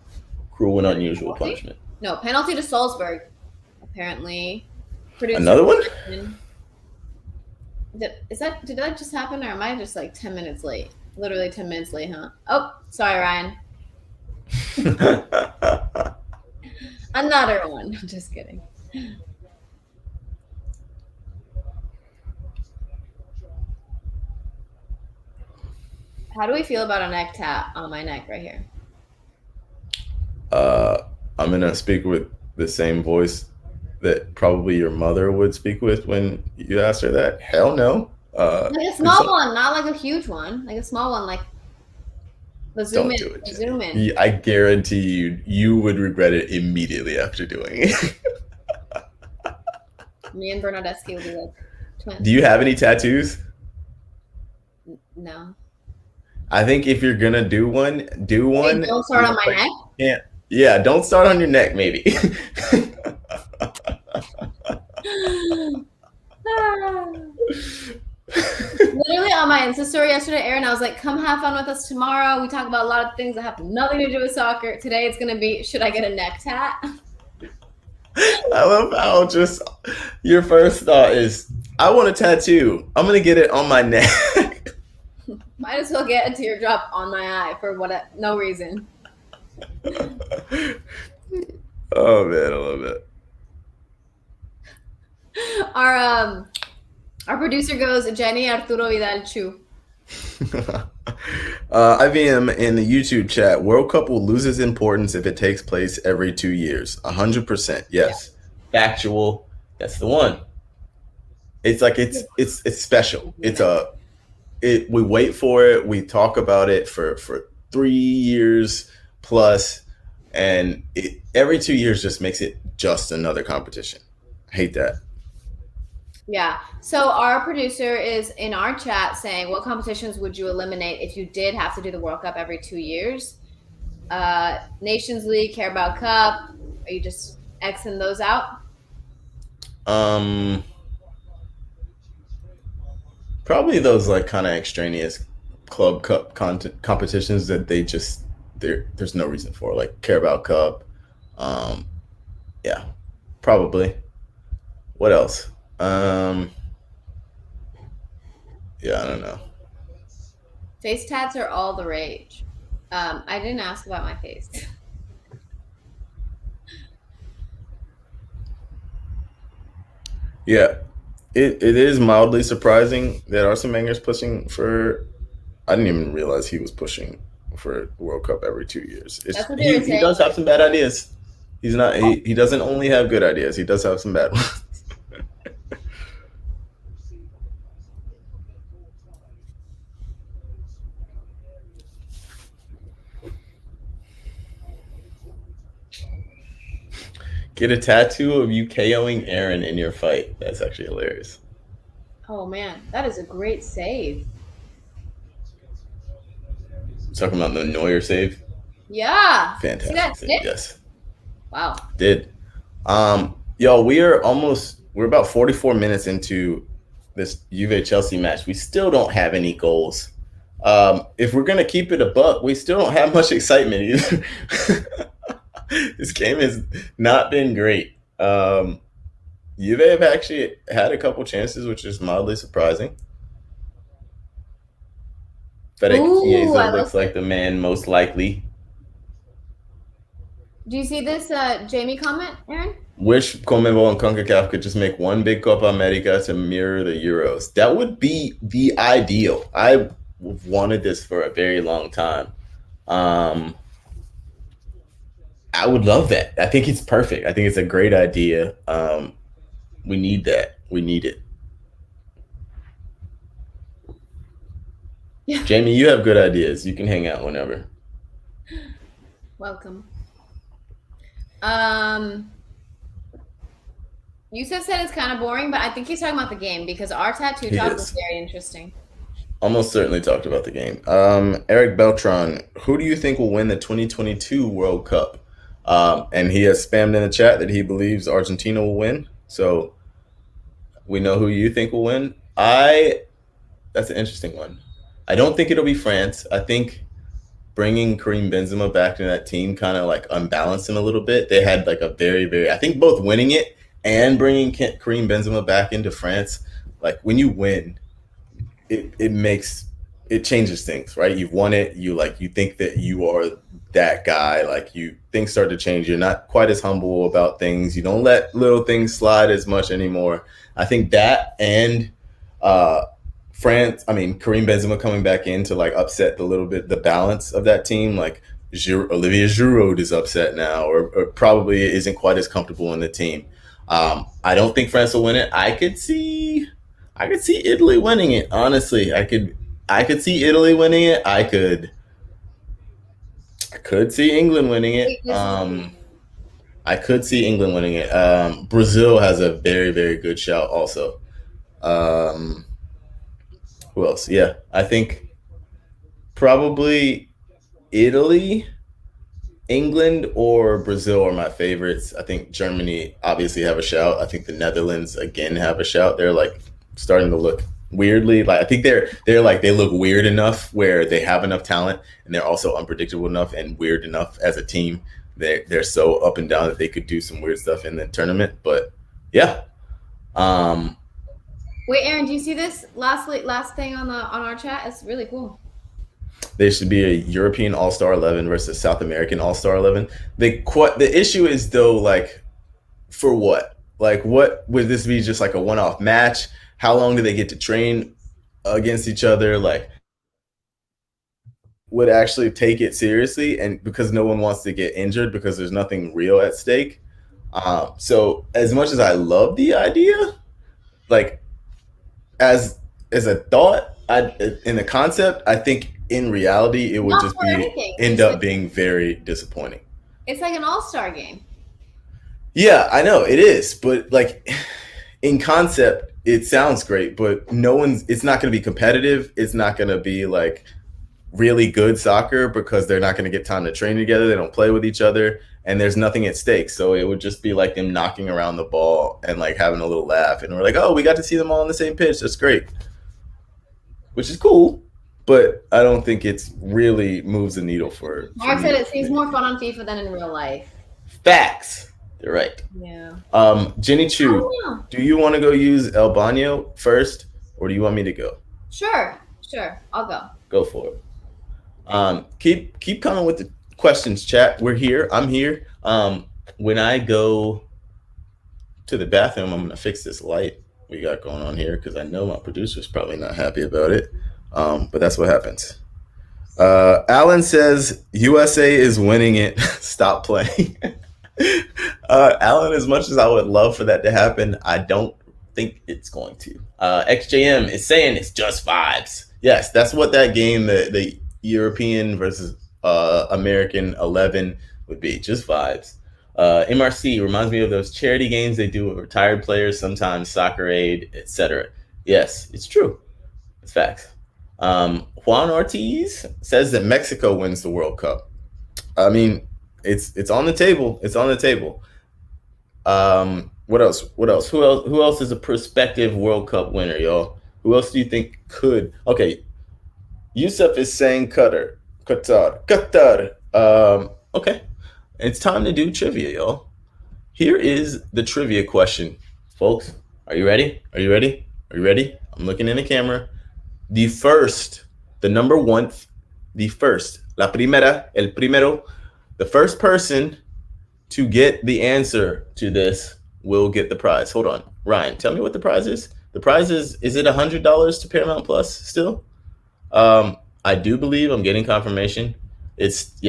cruel and unusual punishment. No, penalty to Salzburg. Apparently. Another one? Did that just happen, or am I just like 10 minutes late? Literally 10 minutes late, huh? Oh, sorry, Ryan. Another one. I'm just kidding. How do we feel about a neck tap on my neck right here? I'm gonna speak with the same voice that probably your mother would speak with when you asked her that. Hell no. Like a small one, not like a huge one. Like a small one, like the zoom Don't in. do it. The zoom in. I guarantee you would regret it immediately after doing it. Me and Bernadeschi will be like twins. Do you have any tattoos? No. I think if you're gonna do one, do one. Don't start on my neck. Yeah, don't start on your neck, maybe. Literally on my Insta story yesterday, Aaron, I was like, come have fun with us tomorrow. We talk about a lot of things that have nothing to do with soccer. Today it's going to be, should I get a neck tat? I love how just your first thought is, I want a tattoo. I'm going to get it on my neck. Might as well get a teardrop on my eye for no reason. Oh, man, I love it. Our producer goes, Jenny Arturo Vidal Chiu. IVM in the YouTube chat, World Cup will lose its importance if it takes place every 2 years. 100%. Yes. Yeah. Factual. That's the one. It's like it's special. We wait for it. We talk about it for 3 years plus, and every 2 years just makes it just another competition. I hate that. Yeah. So our producer is in our chat saying, what competitions would you eliminate if you did have to do the World Cup every 2 years? Nations League, Carabao Cup. Are you just Xing those out? Probably those like kind of extraneous club cup competitions that there's no reason for, like Carabao Cup. Yeah, probably. What else? Yeah, I don't know. Face tats are all the rage. I didn't ask about my face. Yeah, it is mildly surprising that Arsene Wenger's pushing for. I didn't even realize he was pushing for World Cup every 2 years. That's what they were saying. He does have some bad ideas. He's not. He doesn't only have good ideas. He does have some bad ones. Get a tattoo of you KOing Aaron in your fight. That's actually hilarious. Oh man, that is a great save. Talking about the Neuer save. Yeah. Fantastic save. Yes. Wow. Did. Yo, we're about 44 minutes into this Juve Chelsea match. We still don't have any goals. If we're gonna keep it a buck, we still don't have much excitement either. This game has not been great. Juve have actually had a couple chances, which is mildly surprising. Chiesa looks like the man most likely. Do you see this Jamie comment, Aaron? Wish CONMEBOL and CONCACAF could just make one big Copa America to mirror the Euros. That would be the ideal. I wanted this for a very long time. I would love that. I think it's perfect. I think it's a great idea. We need that. We need it. Yeah. Jamie, you have good ideas. You can hang out whenever. Welcome. Yusuf said it's kind of boring, but I think he's talking about the game because our tattoo talk was very interesting. Almost certainly talked about the game. Eric Beltran, who do you think will win the 2022 World Cup? And he has spammed in the chat that he believes Argentina will win. So we know who you think will win. That's an interesting one. I don't think it'll be France. I think bringing Karim Benzema back to that team kind of like unbalanced him a little bit. They had like a I think both winning it and bringing Karim Benzema back into France, like when you win, it changes things, right? You've won it. You think that you are that guy. Like things start to change. You're not quite as humble about things. You don't let little things slide as much anymore. I think that and Karim Benzema coming back in to like upset the balance of that team. Like Olivier Giroud is upset now, or probably isn't quite as comfortable in the team. I don't think France will win it. I could see Italy winning it. Honestly, I could see Italy winning it. I could see England winning it. I could see England winning it. Brazil has a very, very good shout also. Who else? Yeah, I think probably Italy, England, or Brazil are my favorites. I think Germany obviously have a shout. I think the Netherlands again have a shout. They're like starting to look weirdly like I think they're like they look weird enough where they have enough talent and they're also unpredictable enough and weird enough as a team. They're so up and down that they could do some weird stuff in the tournament. But yeah. Wait, Aaron, do you see this last thing on our chat? It's really cool. There should be a European All-Star 11 versus South American All-Star 11. The issue is though, like, for what? Like, what would this be? Just like a one-off match? How long do they get to train against each other? Like, would actually take it seriously, and because no one wants to get injured because there's nothing real at stake. So as much as I love the idea, like as a thought, in the concept, I think in reality it would just end up being very disappointing. It's like an all-star game. Yeah, I know it is, but like in concept, it sounds great, but it's not going to be competitive. It's not going to be like really good soccer because they're not going to get time to train together. They don't play with each other and there's nothing at stake. So it would just be like them knocking around the ball and like having a little laugh. And we're like, oh, we got to see them all on the same pitch. That's great. Which is cool, but I don't think it really moves the needle for Mark said it seems more fun on FIFA than in real life. Facts. You're right. Yeah. Jenny Chiu, do you want to go use El Baño first or do you want me to go? Sure. I'll go. Go for it. Keep coming with the questions, chat. We're here. I'm here. When I go to the bathroom, I'm gonna fix this light we got going on here because I know my producer's probably not happy about it. But that's what happens. Alan says USA is winning it. Stop playing. Alan, as much as I would love for that to happen, I don't think it's going to. XJM is saying it's just vibes. Yes, that's what that game, the European versus American 11 would be, just vibes. MRC reminds me of those charity games they do with retired players, sometimes Soccer Aid, etc. Yes, it's true. It's facts. Juan Ortiz says that Mexico wins the World Cup. I mean, it's on the table. It's on the table. What else? Who else is a prospective World Cup winner, y'all? Who else do you think could? Okay, Yusuf is saying Qatar. Okay, it's time to do trivia, y'all. Here is the trivia question, folks. Are you ready? I'm looking in the camera. The first, la primera, el primero, the first person to get the answer to this will get the prize. Hold on. Ryan, tell me what the prize is. The prize is it $100 to Paramount Plus still? I do believe I'm getting confirmation. It's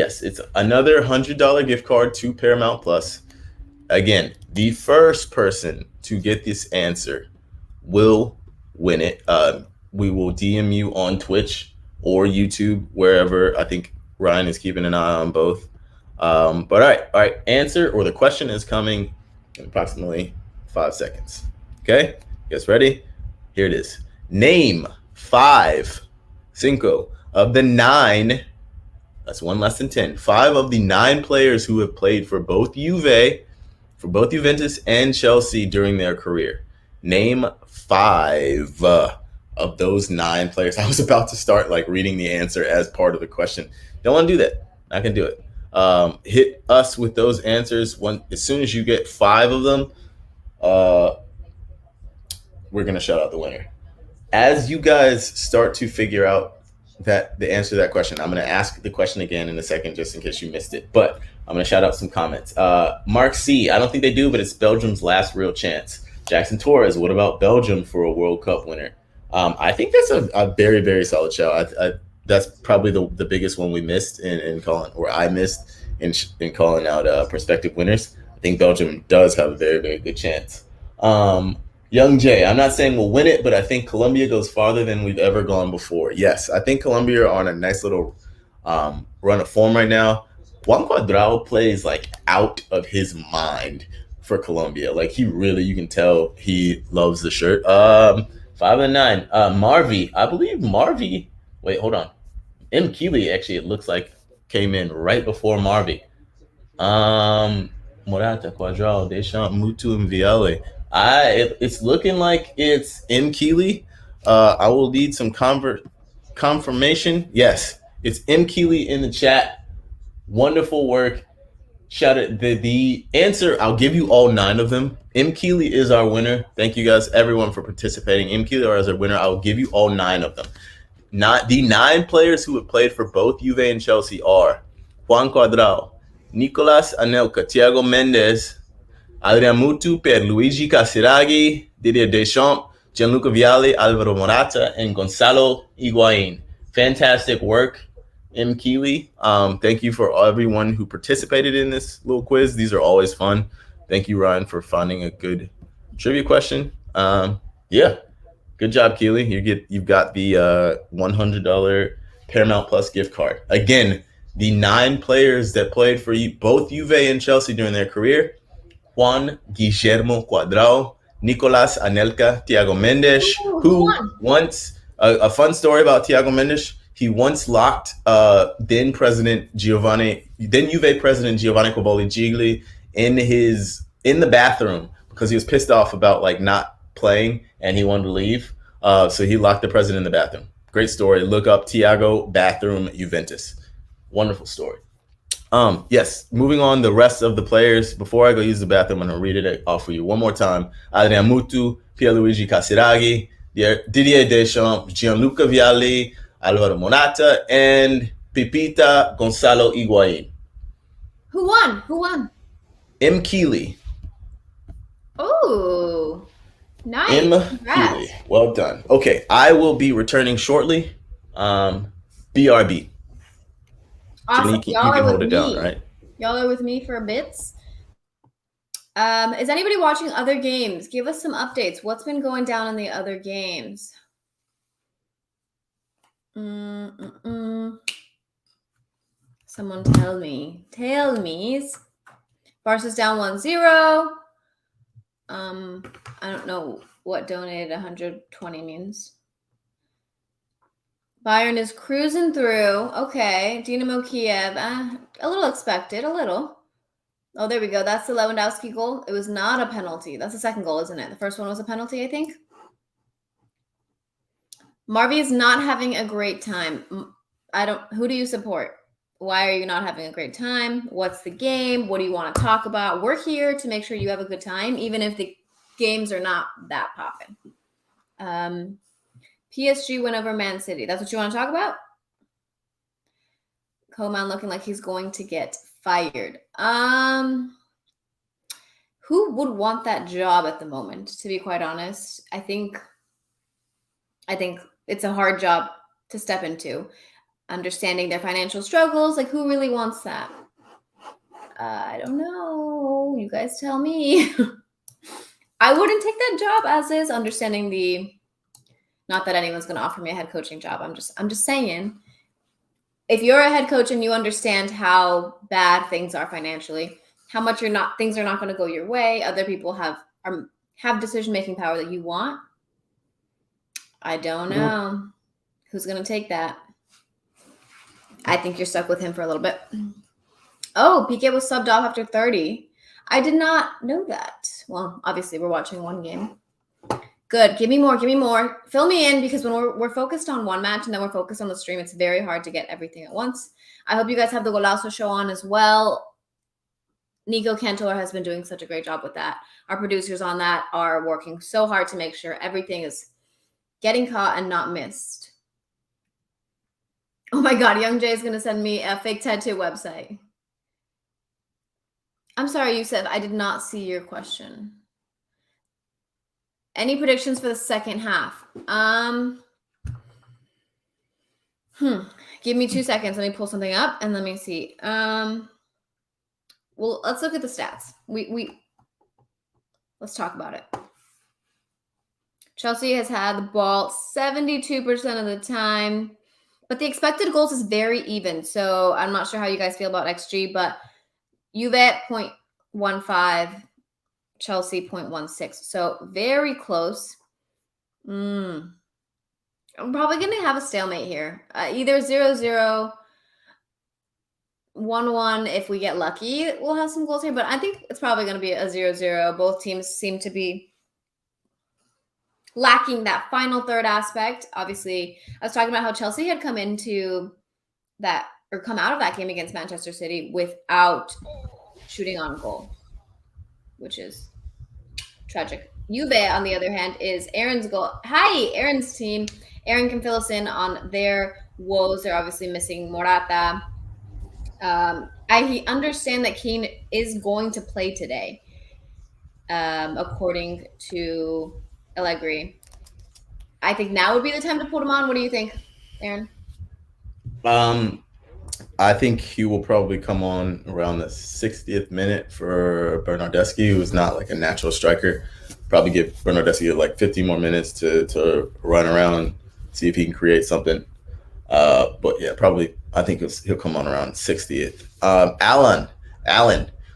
another $100 gift card to Paramount Plus. Again, the first person to get this answer will win it. We will DM you on Twitch or YouTube, wherever. I think Ryan is keeping an eye on both. But all right. Answer or the question is coming in approximately 5 seconds. Okay, you guys ready? Here it is. Name 5 of the 9. That's one less than 10. 5 of the 9 players who have played for both Juventus and Chelsea during their career. Name 5 of those 9 players. I was about to start like reading the answer as part of the question. Don't want to do that. Not gonna do it. Hit us with those answers. As soon as you get 5 of them, we're gonna shout out the winner. as you guys start to figure out that the answer to that question, I'm going to ask the question again in a second, just in case you missed it. But I'm going to shout out some comments. Mark C, I don't think they do, but it's Belgium's last real chance. Jackson Torres, what about Belgium for a World Cup winner? I think that's a very, very solid show. That's probably the biggest one we missed in calling, or I missed in calling out prospective winners. I think Belgium does have a very, very good chance. Young Jay, I'm not saying we'll win it, but I think Colombia goes farther than we've ever gone before. Yes, I think Colombia are on a nice little run of form right now. Juan Cuadrado plays like out of his mind for Colombia. Like he really, you can tell he loves the shirt. 5-9. Marvy, I believe Marvy. Wait, hold on. M. Keeley actually, it looks like came in right before Marvy. Morata, Cuadrado, Deschamps, Mutu, and Viale. It's looking like it's M. Keeley. I will need some confirmation. Yes, it's M. Keeley in the chat. Wonderful work. Shout out the answer. I'll give you all 9 of them. M. Keeley is our winner. Thank you guys, everyone, for participating. M. Keeley is our winner. I will give you all 9 of them. The 9 players who have played for both Juve and Chelsea are Juan Cuadrado, Nicolas Anelka, Thiago Mendes, Adrian Mutu, Pierluigi Casiraghi, Didier Deschamps, Gianluca Vialli, Alvaro Morata, and Gonzalo Higuain. Fantastic work, M. Keeley. Thank you for everyone who participated in this little quiz. These are always fun. Thank you, Ryan, for finding a good trivia question. Yeah, good job, Keeley. You've got the $100 Paramount Plus gift card. Again, the 9 players that played for both Juve and Chelsea during their career: Juan Guillermo Cuadrado, Nicolas Anelka, Thiago Mendes, who once, a fun story about Thiago Mendes, he once locked then Juve president Giovanni Coboli Gigli in the bathroom because he was pissed off about like not playing and he wanted to leave. So he locked the president in the bathroom. Great story. Look up Thiago bathroom Juventus. Wonderful story. Yes, moving on, the rest of the players. Before I go use the bathroom, I'm going to read it off for you one more time. Adrian Mutu, Pierluigi Casiraghi, Didier Deschamps, Gianluca Vialli, Alvaro Morata, and Pipita Gonzalo Higuain. Who won? M. Keeley. Oh, nice. M. Keeley. Well done. Okay, I will be returning shortly. BRB. Awesome. You can hold it down, right? Y'all are with me for bits. Is anybody watching other games? Give us some updates. What's been going down in the other games? Someone tell me. Barca's down 1-0. I don't know what donated 120 means. Bayern is cruising through. Okay. Dynamo Kiev. A little expected. A little. Oh, there we go. That's the Lewandowski goal. It was not a penalty. That's the second goal, isn't it? The first one was a penalty, I think. Marvy is not having a great time. Who do you support? Why are you not having a great time? What's the game? What do you want to talk about? We're here to make sure you have a good time, even if the games are not that popping. PSG win over Man City. That's what you want to talk about? Coman looking like he's going to get fired. Who would want that job at the moment, to be quite honest? I think it's a hard job to step into. Understanding their financial struggles, like who really wants that? I don't know. You guys tell me. I wouldn't take that job as is, understanding not that anyone's going to offer me a head coaching job. I'm just saying, if you're a head coach and you understand how bad things are financially, how much things are not going to go your way, other people have decision-making power that you want. I don't know who's going to take that. I think you're stuck with him for a little bit. Oh, Piqué was subbed off after 30. I did not know that. Well, obviously we're watching one game. Good. Give me more. Fill me in, because when we're focused on one match and then we're focused on the stream, it's very hard to get everything at once. I hope you guys have the Golazo show on as well. Nico Cantor has been doing such a great job with that. Our producers on that are working so hard to make sure everything is Getting caught and not missed. Oh my God, Young Jay is going to send me a fake tattoo website. I'm sorry, Yusuf. I did not see your question. Any predictions for the second half? Give me 2 seconds. Let me pull something up and let me see. Well, let's look at the stats. Let's talk about it. Chelsea has had the ball 72% of the time, but the expected goals is very even. So I'm not sure how you guys feel about XG, but Juve 0.15, Chelsea 0.16. So very close. I'm probably going to have a stalemate here. Either 0-0, 1-1 if we get lucky. We'll have some goals here, but I think it's probably going to be a 0-0. Both teams seem to be lacking that final third aspect. Obviously, I was talking about how Chelsea had come into that or come out of that game against Manchester City without shooting on goal, which is tragic. Juve, on the other hand, is Aaron's goal. Hi, Aaron's team. Aaron can fill us in on their woes. They're obviously missing Morata. I understand that Keane is going to play today, according to Allegri. I think now would be the time to put him on. What do you think, Aaron? I think he will probably come on around the 60th minute for Bernardeschi, who's not like a natural striker. Probably give Bernardeschi like 50 more minutes to run around, see if he can create something. But yeah, probably I think he'll come on around 60th. Alan,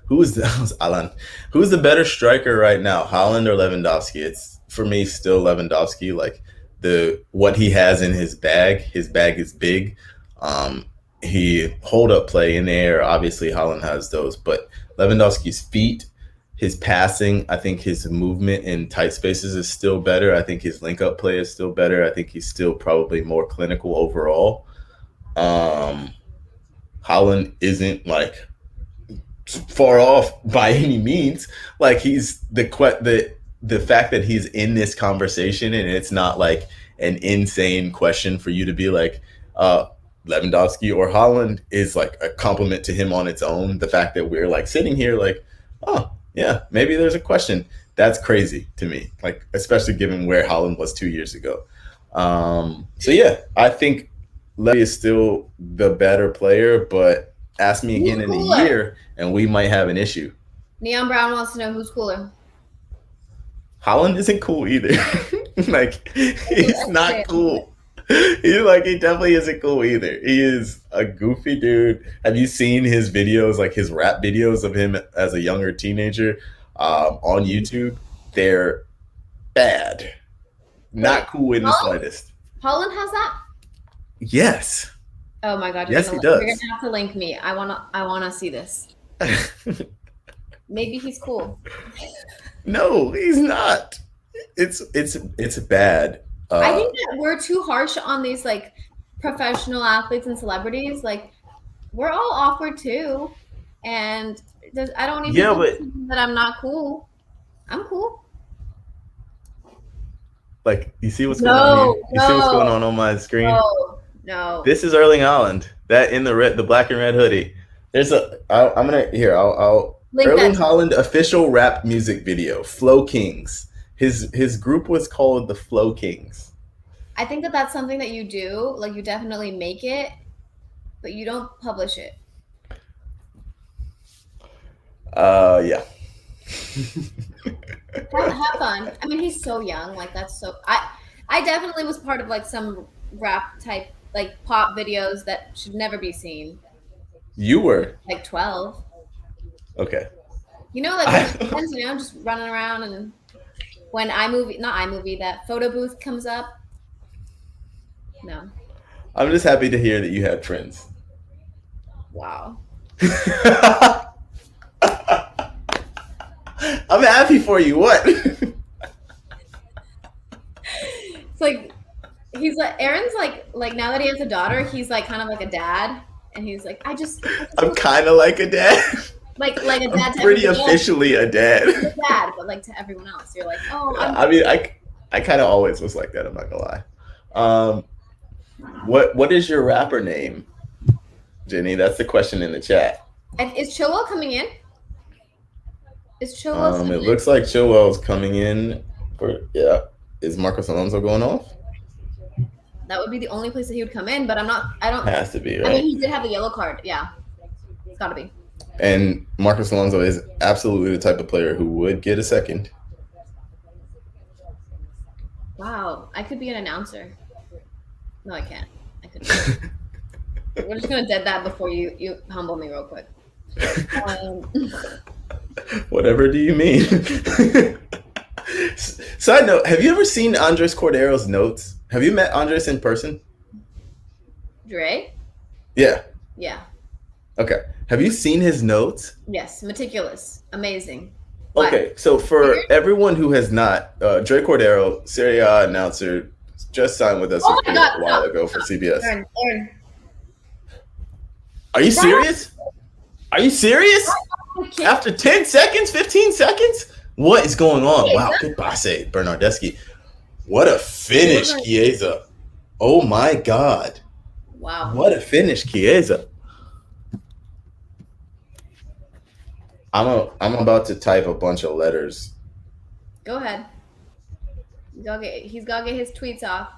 who's the better striker right now, Haaland or Lewandowski? It's for me still Lewandowski. Like what he has in his bag is big. He hold up play in the air. Obviously, Haaland has those, but Lewandowski's feet, his passing, I think his movement in tight spaces is still better. I think his link up play is still better. I think he's still probably more clinical overall. Haaland isn't like far off by any means. Like he's the fact that he's in this conversation and it's not like an insane question for you to be like, Lewandowski or Haaland is like a compliment to him on its own. The fact that we're like sitting here like, oh yeah, maybe there's a question. That's crazy to me. Like, especially given where Haaland was 2 years ago. So yeah, I think Levy is still the better player, but ask me again in a year and we might have an issue. Neon Brown wants to know who's cooler. Haaland isn't cool either. Like, he's not cool. He definitely isn't cool either. He is a goofy dude. Have you seen his videos, like his rap videos of him as a younger teenager on YouTube? They're bad. Not cool in the slightest. Haaland has that? Yes. Oh my God! Yes, he does. You're gonna have to link me. I wanna see this. Maybe he's cool. No, he's not. It's bad. I think that we're too harsh on these like professional athletes and celebrities. Like we're all awkward too, and I don't even think that I'm not cool. I'm cool. Like you see what's going on here? You see what's going on my screen? No. This is Erling Haaland. That in the black and red hoodie. I'm gonna Erling Haaland official rap music video. Flow Kings. His group was called the Flow Kings. I think that that's something that you do. Like you definitely make it, but you don't publish it. Yeah. Have fun. I mean, he's so young. Like that's so. I definitely was part of like some rap type like pop videos that should never be seen. You were like 12. Okay. You know, like friends, just running around and. When that photo booth comes up. No. I'm just happy to hear that you had friends. Wow. I'm happy for you. What? It's like he's like Aaron's like now that he has a daughter, he's like kind of like a dad, and he's like I'm kind of like a dad. Like a dad. I'm pretty officially a dad. You're a dad, but like to everyone else, you're like, oh. I kind of always was like that. I'm not gonna lie. Um, what is your rapper name, Jenny? That's the question in the chat. And is Chilwell coming in? Is Chilwell? It looks like Chilwell's coming in. Yeah. Is Marcos Alonso going off? That would be the only place that he would come in, but I don't. Has to be, right? I mean, he did have the yellow card. Yeah, it's got to be. And Marcos Alonso is absolutely the type of player who would get a second. Wow, I could be an announcer. No, I can't. I couldn't. We're just gonna dead that before you humble me real quick. Whatever do you mean? Side note: have you ever seen Andres Cordero's notes? Have you met Andres in person? Dre? Yeah. Yeah. Okay. Have you seen his notes? Yes. Meticulous. Amazing. Okay. So for everyone who has not, Dre Cordero, Serie A announcer, just signed with us a while ago for CBS. Aaron. Are you serious? Are you serious? After 10 seconds, 15 seconds? What is going on? Wow. Good passe, Bernardeschi. What a finish, Chiesa. Oh my God. Wow. What a finish, Chiesa. I'm about to type a bunch of letters. Go ahead. He's got to get his tweets off.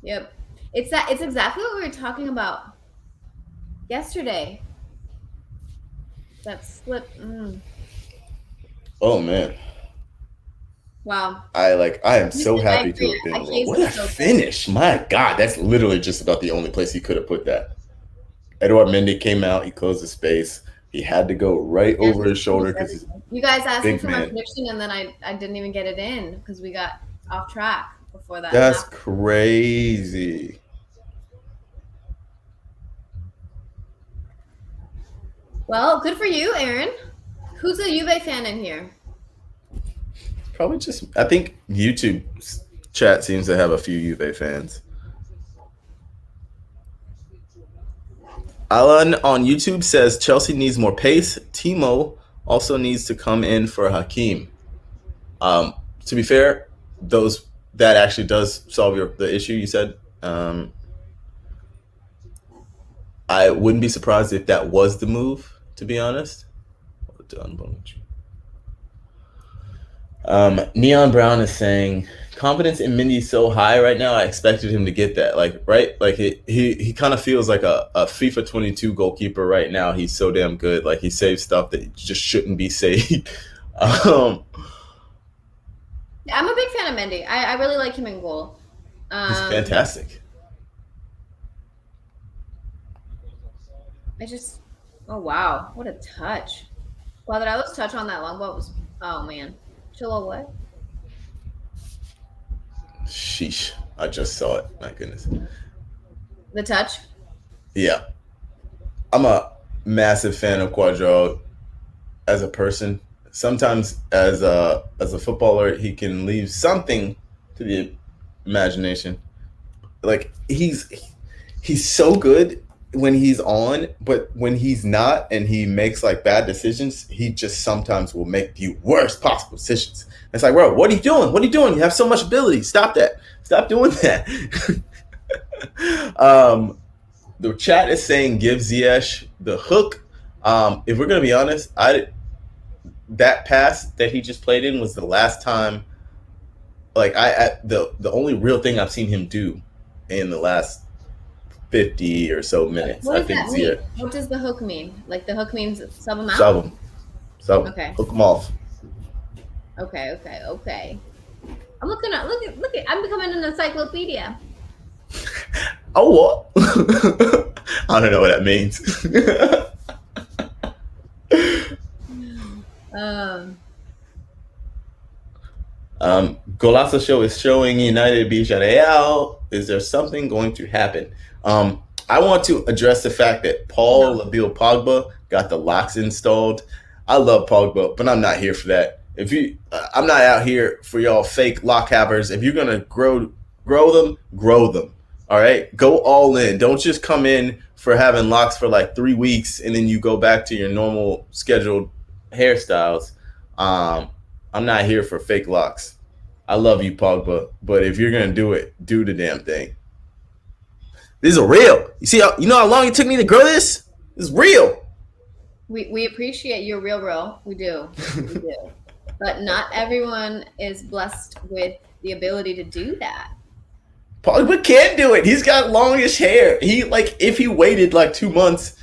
Yep. It's exactly what we were talking about yesterday. That slip. Oh man. Wow. I am so happy to have been wrong. What a finish. My God. That's literally just about the only place he could have put that. Edouard Mendy came out, he closed the space. He had to go right over his shoulder because you guys asked me for my prediction and then I didn't even get it in because we got off track before that. That's crazy. Well, good for you, Aaron. Who's a Juve fan in here? Probably I think YouTube chat seems to have a few Juve fans. Alan on YouTube says Chelsea needs more pace. Timo also needs to come in for Hakim. To be fair, that actually does solve the issue you said. I wouldn't be surprised if that was the move, to be honest. Neon Brown is saying confidence in Mindy's so high right now. I expected him to get that. He kind of feels like a FIFA 22 goalkeeper right now. He's so damn good. Like he saves stuff that just shouldn't be saved. I'm a big fan of Mendy. I really like him in goal. He's fantastic. Oh wow, what a touch! Cuadrado's touch on that long ball was. Oh man. Chilwell what? Sheesh. I just saw it. My goodness. The touch? Yeah. I'm a massive fan of Cuadrado as a person. Sometimes as a footballer, he can leave something to the imagination. Like he's so good when he's on, but when he's not and he makes bad decisions, he just sometimes will make the worst possible decisions. It's like, bro, what are you doing? What are you doing? You have so much ability. Stop that. Stop doing that. The chat is saying give Ziyech the hook. If we're gonna be honest, that pass that he just played in was the last time. The only real thing I've seen him do in the last 50 or so minutes. What does that mean? What does the hook mean? Like the hook means sub them out? Sub them. Okay. Hook them off. Okay. I'm looking at look at I'm becoming an encyclopedia. Oh what? I don't know what that means. Golasso Show is showing United beat Real. Is there something going to happen? I want to address the fact that Paul Labile Pogba got the locks installed. I love Pogba, but I'm not here for that. I'm not out here for y'all fake lock havers. If you're gonna grow them, grow them. All right, go all in. Don't just come in for having locks for like 3 weeks and then you go back to your normal scheduled hairstyles. Um, I'm not here for fake locks. I love you, Pogba, but if you're gonna do it, do the damn thing. This is a real. You know how long it took me to grow this? This is real. We appreciate your real. We do. We do. But not everyone is blessed with the ability to do that. Pogba can't do it. He's got longish hair. If he waited like 2 months,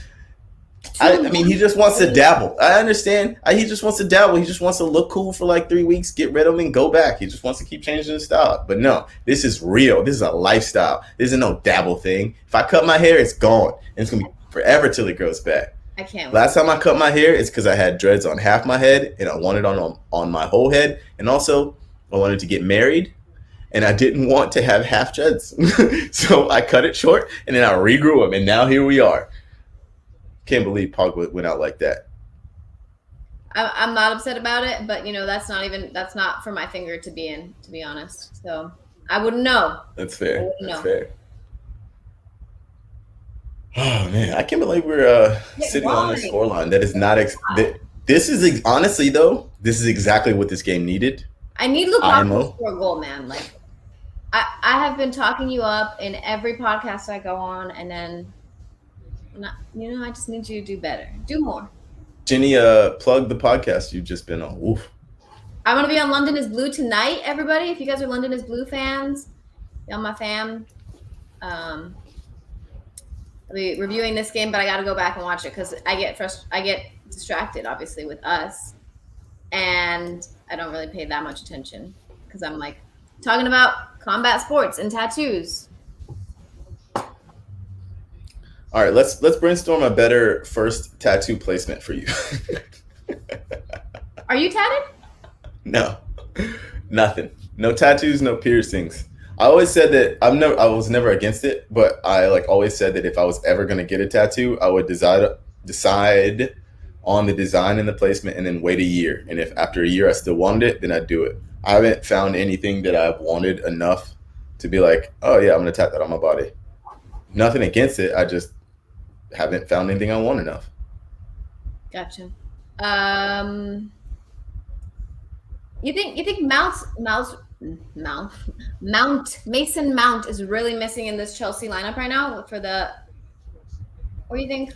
I mean, he just wants to dabble. I understand. He just wants to dabble. He just wants to look cool for like 3 weeks, get rid of him, and go back. He just wants to keep changing his style. But no, this is real. This is a lifestyle. This isn't no dabble thing. If I cut my hair, it's gone. And it's going to be forever till it grows back. I can't. Last time I cut my hair, it's because I had dreads on half my head, and I wanted on my whole head. And also, I wanted to get married, and I didn't want to have half dreads. So I cut it short, and then I regrew them, and now here we are. Can't believe Pogba went out like that. I'm not upset about it, but that's not for my finger to be in, to be honest. So I wouldn't know. That's fair. Fair. Oh man, I can't believe we're sitting on this scoreline. That is not. This is honestly though. This is exactly what this game needed. I need Lukaku to score a goal, man. Like I have been talking you up in every podcast I go on, and then. I just need you to do better. Do more. Jenny, plug the podcast you've just been on. Oof. I'm going to be on London is Blue tonight, everybody. If you guys are London is Blue fans, y'all my fam. I'll be reviewing this game, but I got to go back and watch it because I get distracted, obviously, with us. And I don't really pay that much attention because I'm like talking about combat sports and tattoos. All right, let's brainstorm a better first tattoo placement for you. Are you tatted? No, nothing. No tattoos, no piercings. I always said that I was never against it, but I always said that if I was ever gonna get a tattoo, I would decide on the design and the placement, and then wait a year. And if after a year I still wanted it, then I'd do it. I haven't found anything that I've wanted enough to be like, oh yeah, I'm gonna tat that on my body. Nothing against it. I just haven't found anything I want enough. Gotcha. You think Mason Mount is really missing in this Chelsea lineup right now What do you think?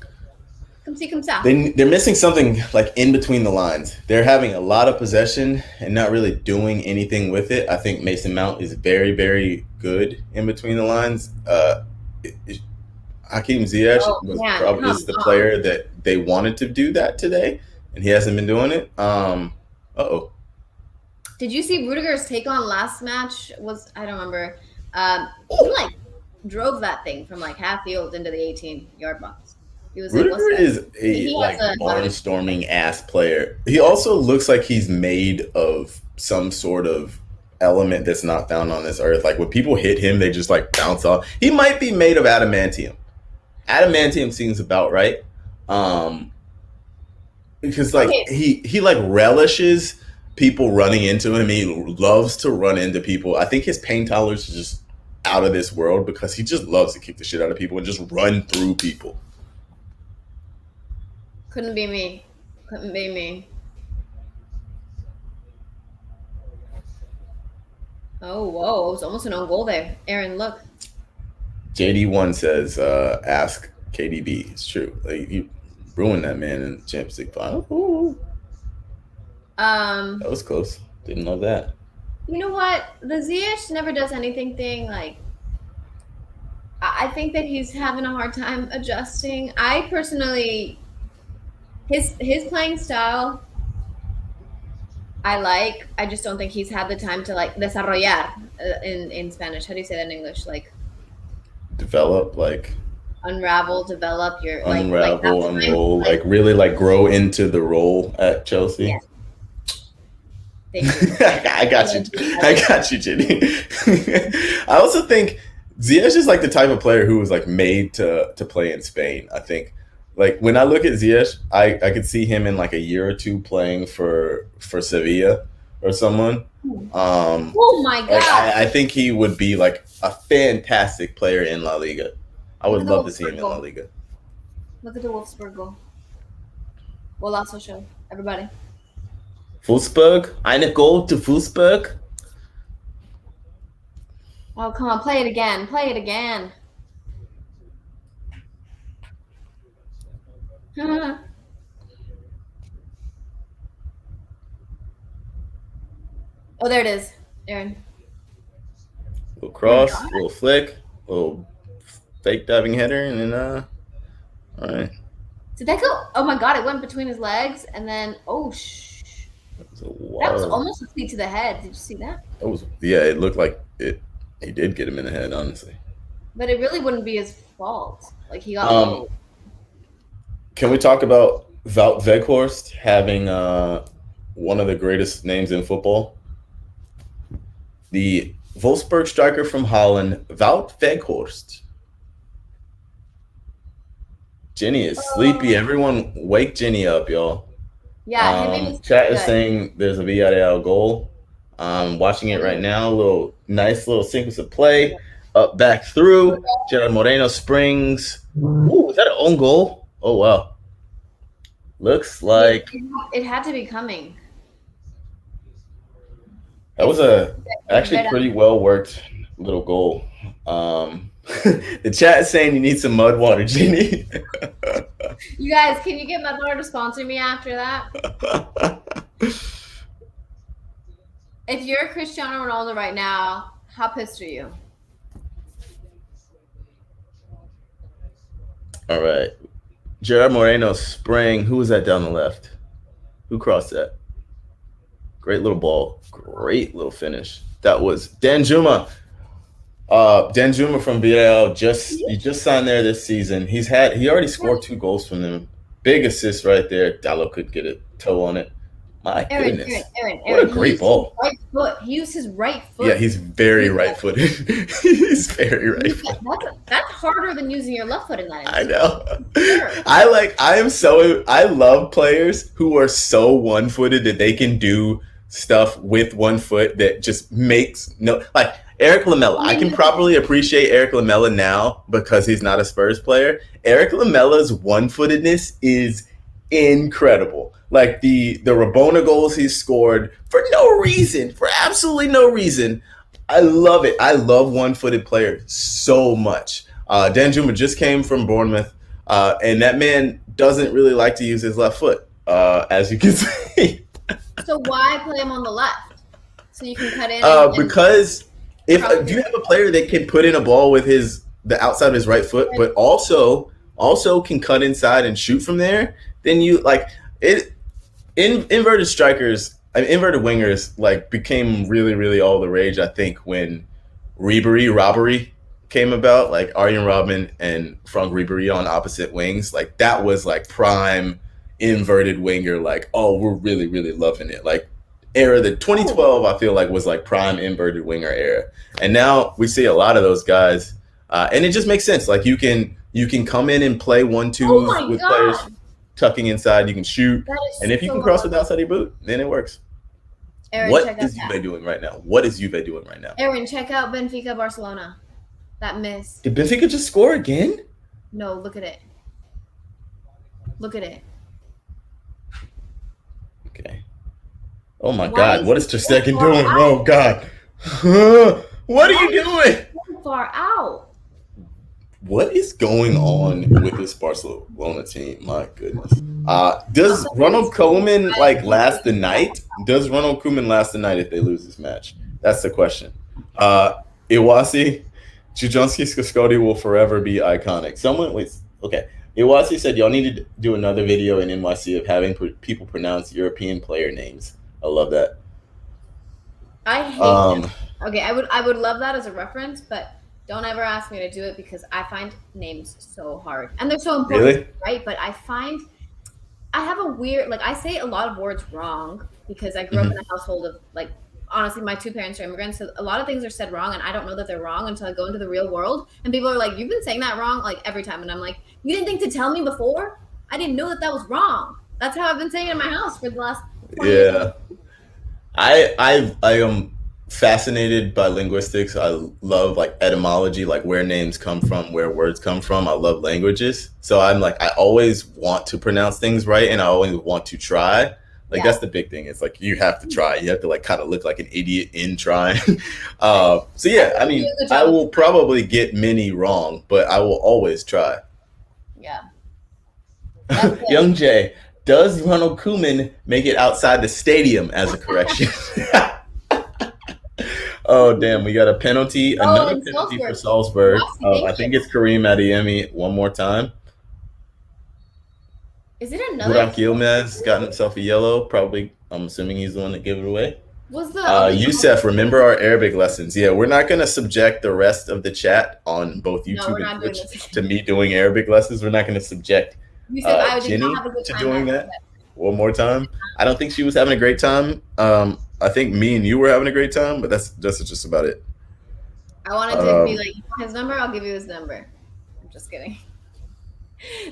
Come south. They're missing something like in between the lines. They're having a lot of possession and not really doing anything with it. I think Mason Mount is very, very good in between the lines. Hakeem Ziyech is the player that they wanted to do that today, and he hasn't been doing it. Did you see Rudiger's take on last match? I don't remember. He drove that thing from half field into the 18-yard box. Rudiger is a barnstorming ass player. He also looks like he's made of some sort of element that's not found on this earth. Like when people hit him, they just bounce off. He might be made of adamantium. Adamantium seems about right. Because he relishes people running into him. He loves to run into people. I think his pain tolerance is just out of this world because he just loves to kick the shit out of people and just run through people. Couldn't be me. Oh, whoa. It was almost an own goal there. Aaron, look. JD1 says, ask KDB. It's true. You ruined that man in the Champions League final. Ooh. That was close. Didn't love that. You know what? The Ziyech never does anything thing. I think that he's having a hard time adjusting. I personally, his playing style, I like. I just don't think he's had the time to desarrollar in Spanish. How do you say that in English? Develop, unravel, develop your unravel, unroll, really grow into the role at Chelsea. Yeah. Thank you. I got you, Jenny. I also think Ziyech is the type of player who was made to play in Spain. I think when I look at Ziyech, I could see him in a year or two playing for Sevilla or someone. Oh my god! Like I think he would be like a fantastic player in La Liga. I would love to see him in La Liga. Look at the Wolfsburg goal. We'll also show everybody. Wolfsburg, eine Goal to Wolfsburg. Oh, come on, play it again. Play it again. Oh, there it is, Aaron. Little cross, little flick, little fake diving header, and then all right. Did that go? Oh my god! It went between his legs, and then that was almost a feet to the head. Did you see that? That was It looked like it. He did get him in the head, honestly. But it really wouldn't be his fault. Like he got. Can we talk about Wout Weghorst having one of the greatest names in football? The Wolfsburg striker from Holland, Wout Weghorst. Jenny is sleepy. Everyone wake Jenny up, y'all. Yeah. Chat is saying there's a Villarreal goal. Watching it right now. Nice little sequence of play. Up, back through. Gerard Moreno springs. Ooh, is that an own goal? Oh, wow. Looks like it had to be coming. That was actually pretty well worked little goal. The chat is saying you need some mud water, Jenny. You guys, can you get mud water to sponsor me after that? If you're Cristiano Ronaldo right now, how pissed are you? All right. Gerard Moreno sprang. Who was that down the left? Who crossed that? Great little ball. Great little finish. That was Danjuma. Danjuma from Villarreal just signed there this season. He already scored 2 goals from them. Big assist right there. Dallo could get a toe on it. My goodness. Aaron, what a great ball. Right foot. He used his right foot. Yeah, he's very right-footed. He's very right-footed. That's harder than using your left foot in that instance. I know. I love players who are so one-footed that they can do stuff with one foot that just makes like Eric Lamela. I can properly appreciate Eric Lamela now because he's not a Spurs player. Eric Lamela's one-footedness is incredible. Like the Rabona goals he's scored for absolutely no reason. I love it. I love one-footed players so much. Danjuma just came from Bournemouth, and that man doesn't really like to use his left foot, as you can see. So why play him on the left? So you can cut in. Because if you have a player that can put in a ball with the outside of his right foot, but also can cut inside and shoot from there, then you like it. Inverted wingers like became really, really all the rage. I think when Robbery came about, like Arjen Robben and Frank Ribéry on opposite wings, like that was like prime inverted winger. Like, oh, we're really, really loving it. Like era, the 2012, I feel like was like prime inverted winger era, and now we see a lot of those guys, and it just makes sense. Like you can come in and play 1-2s with players tucking inside. You can shoot, and if you can cross with the outside of your boot, then it works. Aaron, what is Juve doing right now? Aaron, check out Benfica Barcelona. That miss. Did Benfica just score again? No, look at it. Okay. Oh my God! What is Ter Stegen doing? Oh God! What are you doing? So far out. What is going on with this Barcelona team? My goodness. Does Ronald Koeman last the night? Does Ronald Koeman last the night if they lose this match? That's the question. Iwasi, Jujonski Skoscodi will forever be iconic. Iwasi said y'all need to do another video in NYC of having people pronounce European player names. I love that. I hate that. Okay, I would love that as a reference, but don't ever ask me to do it because I find names so hard. And they're so important, really? Right? But I have a weird, I say a lot of words wrong because I grew up in a household of, honestly, my 2 parents are immigrants, so a lot of things are said wrong, and I don't know that they're wrong until I go into the real world. And people are like, you've been saying that wrong, every time. And I'm like, you didn't think to tell me before? I didn't know that was wrong. That's how I've been saying it in my house for the last 20 years. I am fascinated by linguistics. I love like etymology, like where names come from, where words come from. I love languages. So I'm like I always want to pronounce things right and I always want to try. Like Yeah. that's the big thing. It's like you have to try. You have to like kind of look like an idiot in trying. So I yeah, think I you do mean, a good I job of will probably get many wrong, but I will always try. yeah. That's Young Jay, does Ronald Koeman make it outside the stadium as a correction? Oh damn, we got a penalty, Oh, another and penalty for Salzburg. Salzburg. Rossi, thank I you. think it's Kareem Adeyemi one more time. Is it another? Burak Yilmaz got himself a yellow. Probably, I'm assuming he's the one that gave it away. Was the other? Youssef, remember our Arabic lessons. Yeah, we're not going to subject the rest of the chat on both No, YouTube we're and not doing Twitch this. to me doing Arabic lessons. We're not going to subject Yusuf, I did not Ginny have a good to time. doing that one more time. I don't think she was having a great time. I think me and you were having a great time, but that's just about it. I wanted to be like, you want his number? I'll give you his number. I'm just kidding.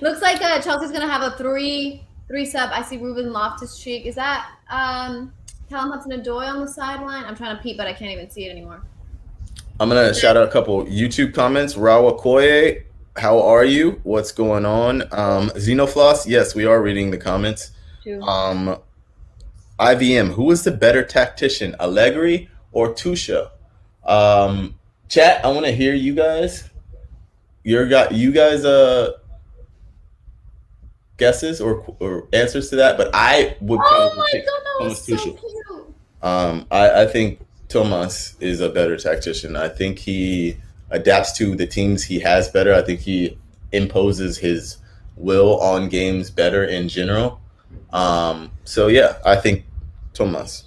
Looks like Chelsea's gonna have a three sub. I see Ruben Loftus-Cheek. Is that Callum Hudson-Odoi on the sideline? I'm trying to peep, but I can't even see it anymore. I'm gonna shout out a couple YouTube comments. Rawa Koye, how are you? What's going on? Xenofloss, yes, we are reading the comments. IVM, who is the better tactician, Allegri or Tuchel? Chat, I want to hear you guys. You guys guesses or answers to that, but I would probably pick Thomas Tuchel. Cute. I think Thomas is a better tactician. I think he adapts to the teams he has better. I think he imposes his will on games better in general. So yeah, I think Thomas.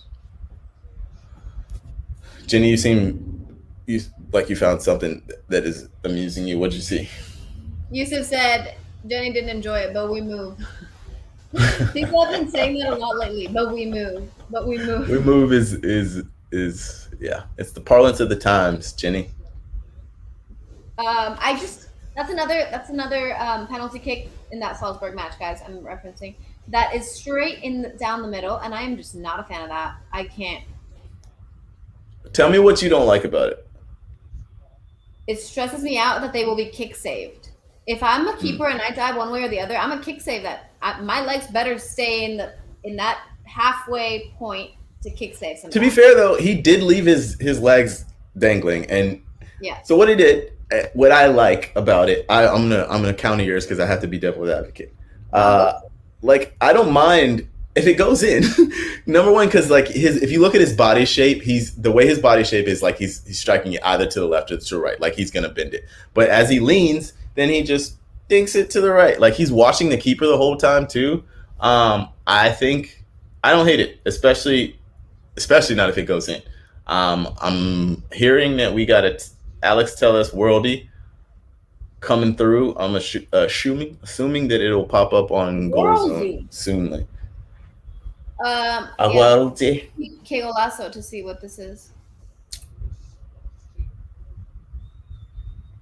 Jenny, you like you found something that is amusing you. What'd you see? Yusuf said Jenny didn't enjoy it, but we move. People have been saying that a lot lately. But we move. But we move. We move is yeah. It's the parlance of the times, Jenny. That's another penalty kick in that Salzburg match, guys. I'm referencing that is straight down the middle, and I am just not a fan of that. I can't. Tell me what you don't like about it. It stresses me out that they will be kick saved. If I'm a keeper and I dive one way or the other, I'm a kick save that. My legs better stay in that halfway point to kick save. Sometimes. To be fair, though, he did leave his legs dangling, and yeah. So what he did, what I like about it, I'm gonna counter yours because I have to be devil's advocate. Like I don't mind if it goes in. Number one, because like if you look at his body shape, the way his body shape is like he's striking it either to the left or to the right, like he's gonna bend it. But as he leans, then he just dinks it to the right, like he's watching the keeper the whole time too. I think I don't hate it, especially not if it goes in. I'm hearing that we got Alex Telles Worldy coming through. I'm assuming that it'll pop up on Goal Zone soonly. Worldy. Que Golazo to see what this is.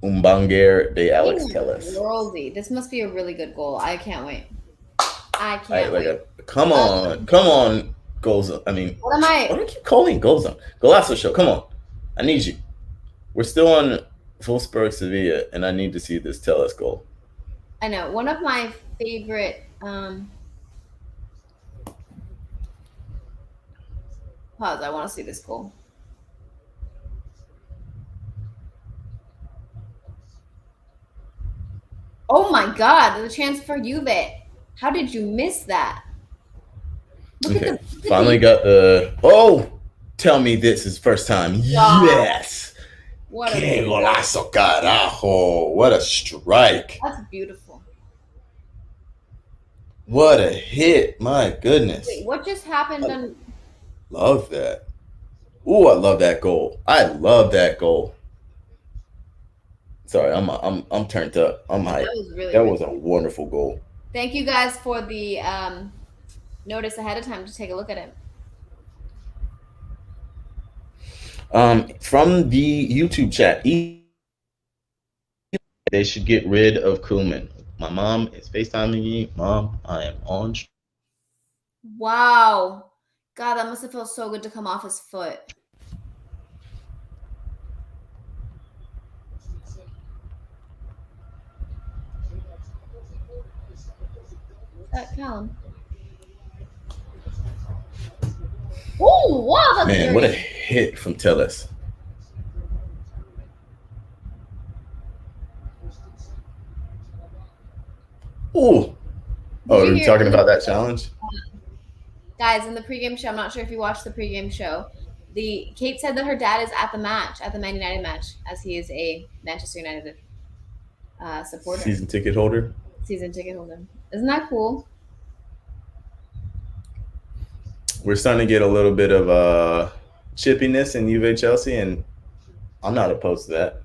Umbanger de Alex Telles. Worldy. This must be a really good goal. I can't wait. I can't wait. Come on, Goal Zone. I mean, what do I keep calling Goal Zone? Golazo show. Come on, I need you. We're still on Wolfsburg Sevilla, and I need to see this Telles goal. I know. One of my favorite. Pause. I want to see this goal. Oh my God! The chance for Juve. How did you miss that? Okay, finally got the. Oh, tell me this is first time. Yes. What Que golazo, carajo! What a strike! That's beautiful. What a hit! My goodness. Wait, what just happened? Love that. Ooh, I love that goal. I love that goal. Sorry, I'm turned up. I'm hyped. That was a wonderful goal. Thank you guys for the notice ahead of time to take a look at it. From the YouTube chat, they should get rid of Koeman. My mom is FaceTiming me. Mom, I am on. Wow. God, that must have felt so good to come off his foot. Callum. Oh, wow, that's Man, what a hit from Telles. Ooh. Oh, are we talking about that challenge? Guys, in the pregame show, I'm not sure if you watched the pregame show. Kate said that her dad is at the match, at the Man United match, as he is a Manchester United supporter. Season ticket holder. Isn't that cool? We're starting to get a little bit of chippiness in Juve Chelsea, and I'm not opposed to that.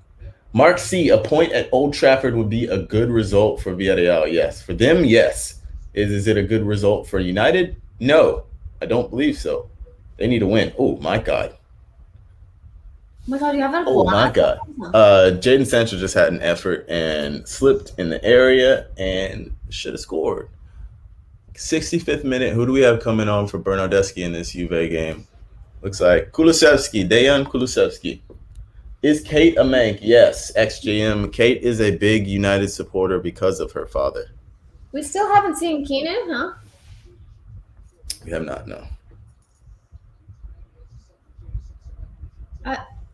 Mark C, a point at Old Trafford would be a good result for Villarreal. Yes. For them, yes. Is it a good result for United? No, I don't believe so. They need to win. Oh, my God. Oh, my God, you have that? Oh, my God. Jadon Sancho just had an effort and slipped in the area and should have scored. 65th minute. Who do we have coming on for Bernardeschi in this Juve game? Looks like Kulusevski, Dejan Kulusevski. Is Kate a Mank? Yes, XJM. Kate is a big United supporter because of her father. We still haven't seen Keenan, huh? We have not, no.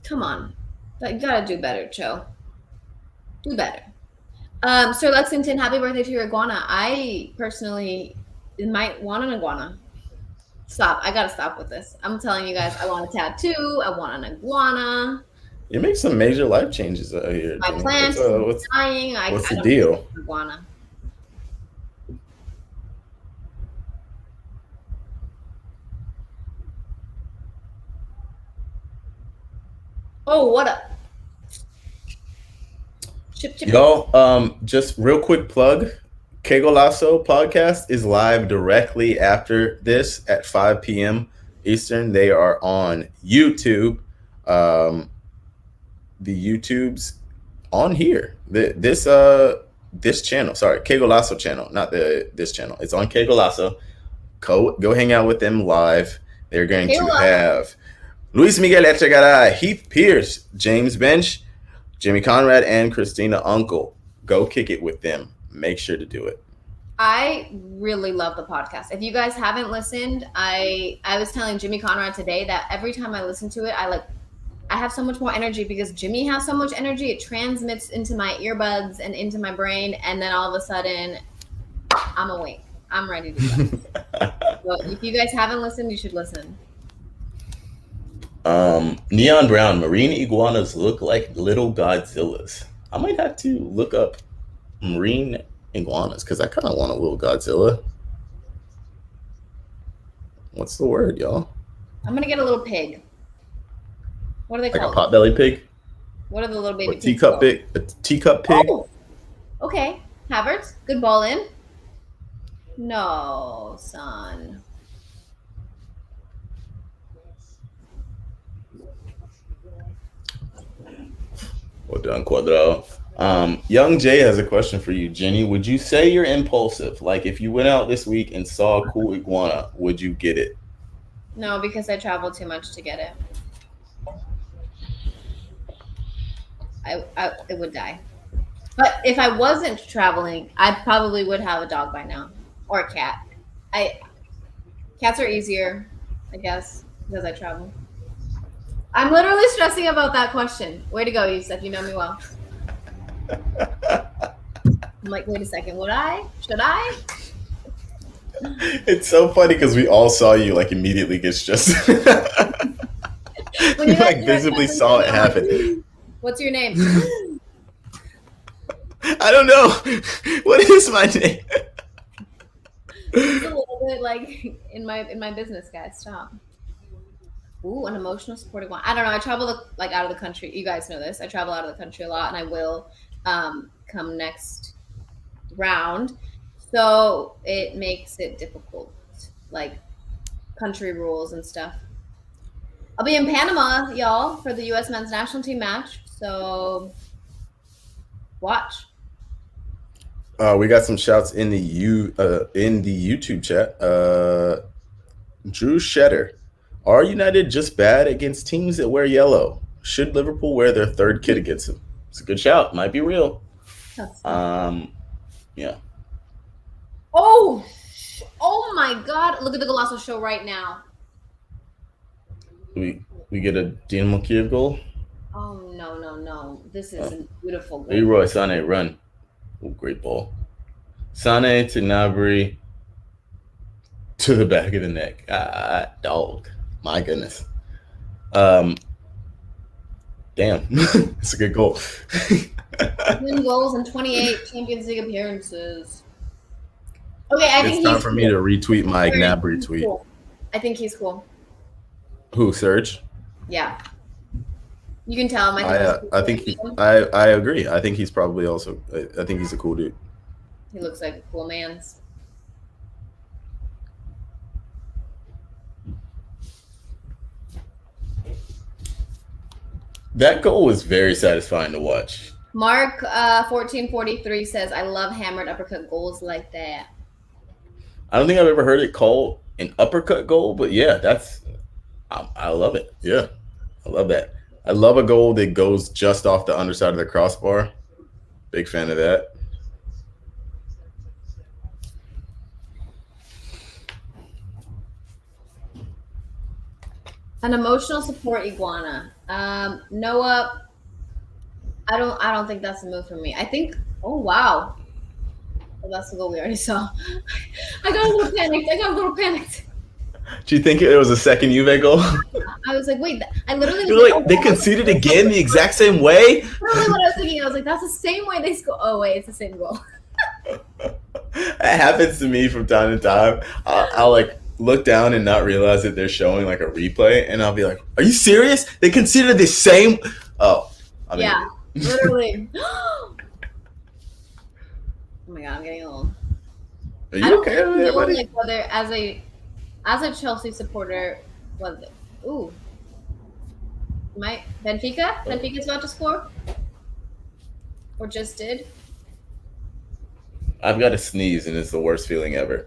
Come on. You gotta do better, Cho. Do better. Sir Lexington, happy birthday to your iguana. I personally might want an iguana. Stop. I gotta stop with this. I'm telling you guys, I want a tattoo. I want an iguana. You make some major life changes out here. My plant is dying. What's the deal? Iguana. Oh, what up? Chip. Y'all, just real quick plug. Que Golazo podcast is live directly after this at 5 p.m. Eastern. They are on YouTube. The YouTube's on here. This channel, sorry, Que Golazo channel, not this channel. It's on Que Golazo. Go hang out with them live. They're going to have Luis Miguel Echegaray, Heath Pierce, James Bench, Jimmy Conrad, and Christina Uncle. Go kick it with them. Make sure to do it. I really love the podcast. If you guys haven't listened, I was telling Jimmy Conrad today that every time I listen to it, I have so much more energy because Jimmy has so much energy. It transmits into my earbuds and into my brain, and then all of a sudden, I'm awake. I'm ready to go. So if you guys haven't listened, you should listen. Neon Brown, marine iguanas look like little Godzillas. I might have to look up marine iguanas because I kind of want a little Godzilla. What's the word, y'all? I'm going to get a little pig. What are they called? Like a potbelly pig? What are the little baby pigs? Teacup pig? A teacup pig? Oh, okay. Havertz, good ball in. No, son. Well done, Cuadrado. Young Jay has a question for you, Jenny. Would you say you're impulsive? Like if you went out this week and saw a cool iguana, would you get it? No, because I travel too much to get it. It would die. But if I wasn't traveling, I probably would have a dog by now or a cat. Cats are easier, I guess, because I travel. I'm literally stressing about that question. Way to go, Yusuf. You know me well. I'm like, wait a second. Would I? Should I? It's so funny because we all saw you like immediately get stressed. When you like visibly saw it happen. What's your name? I don't know. What is my name? It's a little bit like in my business, guys. Stop. Ooh, an emotional supportive one. I don't know. I travel like out of the country. You guys know this. I travel out of the country a lot, and I will come next round. So it makes it difficult, like country rules and stuff. I'll be in Panama, y'all, for the U.S. men's national team match. So watch. We got some shouts in the YouTube chat. Drew Shedder. Are United just bad against teams that wear yellow? Should Liverpool wear their third kit against them? It's a good shout. Might be real. Yeah. Oh my God! Look at the Golasso show right now. We get a Dinamo Kiev goal. Oh no! This is a beautiful goal. Leroy Sané run. Oh, great ball. Sané to Gnabry to the back of the neck. Dog. My goodness. Damn. It's a good goal. 10 goals and 28 Champions League appearances. Okay, I think it's time for me to retweet my Gnabry tweet. Cool. I think he's cool. Who, Serge? Yeah. You can tell him. I agree. I think he's probably also. I think he's a cool dude. He looks like a cool man's. That goal was very satisfying to watch. Mark 1443 says, "I love hammered uppercut goals like that." I don't think I've ever heard it called an uppercut goal, but yeah, I love it. Yeah, I love that. I love a goal that goes just off the underside of the crossbar. Big fan of that. An emotional support iguana. Noah, I don't think that's the move for me. I think. Oh wow. Well, that's the goal we already saw. I got a little panicked. Do you think it was a second Juve goal? I was like, wait. I literally. You're like, they conceded again the exact same way? Literally what I was thinking. I was like, that's the same way they score. Oh wait, it's the same goal. That happens to me from time to time. I'll like look down and not realize that they're showing like a replay, and I'll be like, "Are you serious? They considered the same." Oh, yeah, literally. Oh my God, I'm getting a little. Are you okay over there, buddy? Like whether as a Chelsea supporter, Benfica's about to score, or just did. I've got to sneeze, and it's the worst feeling ever.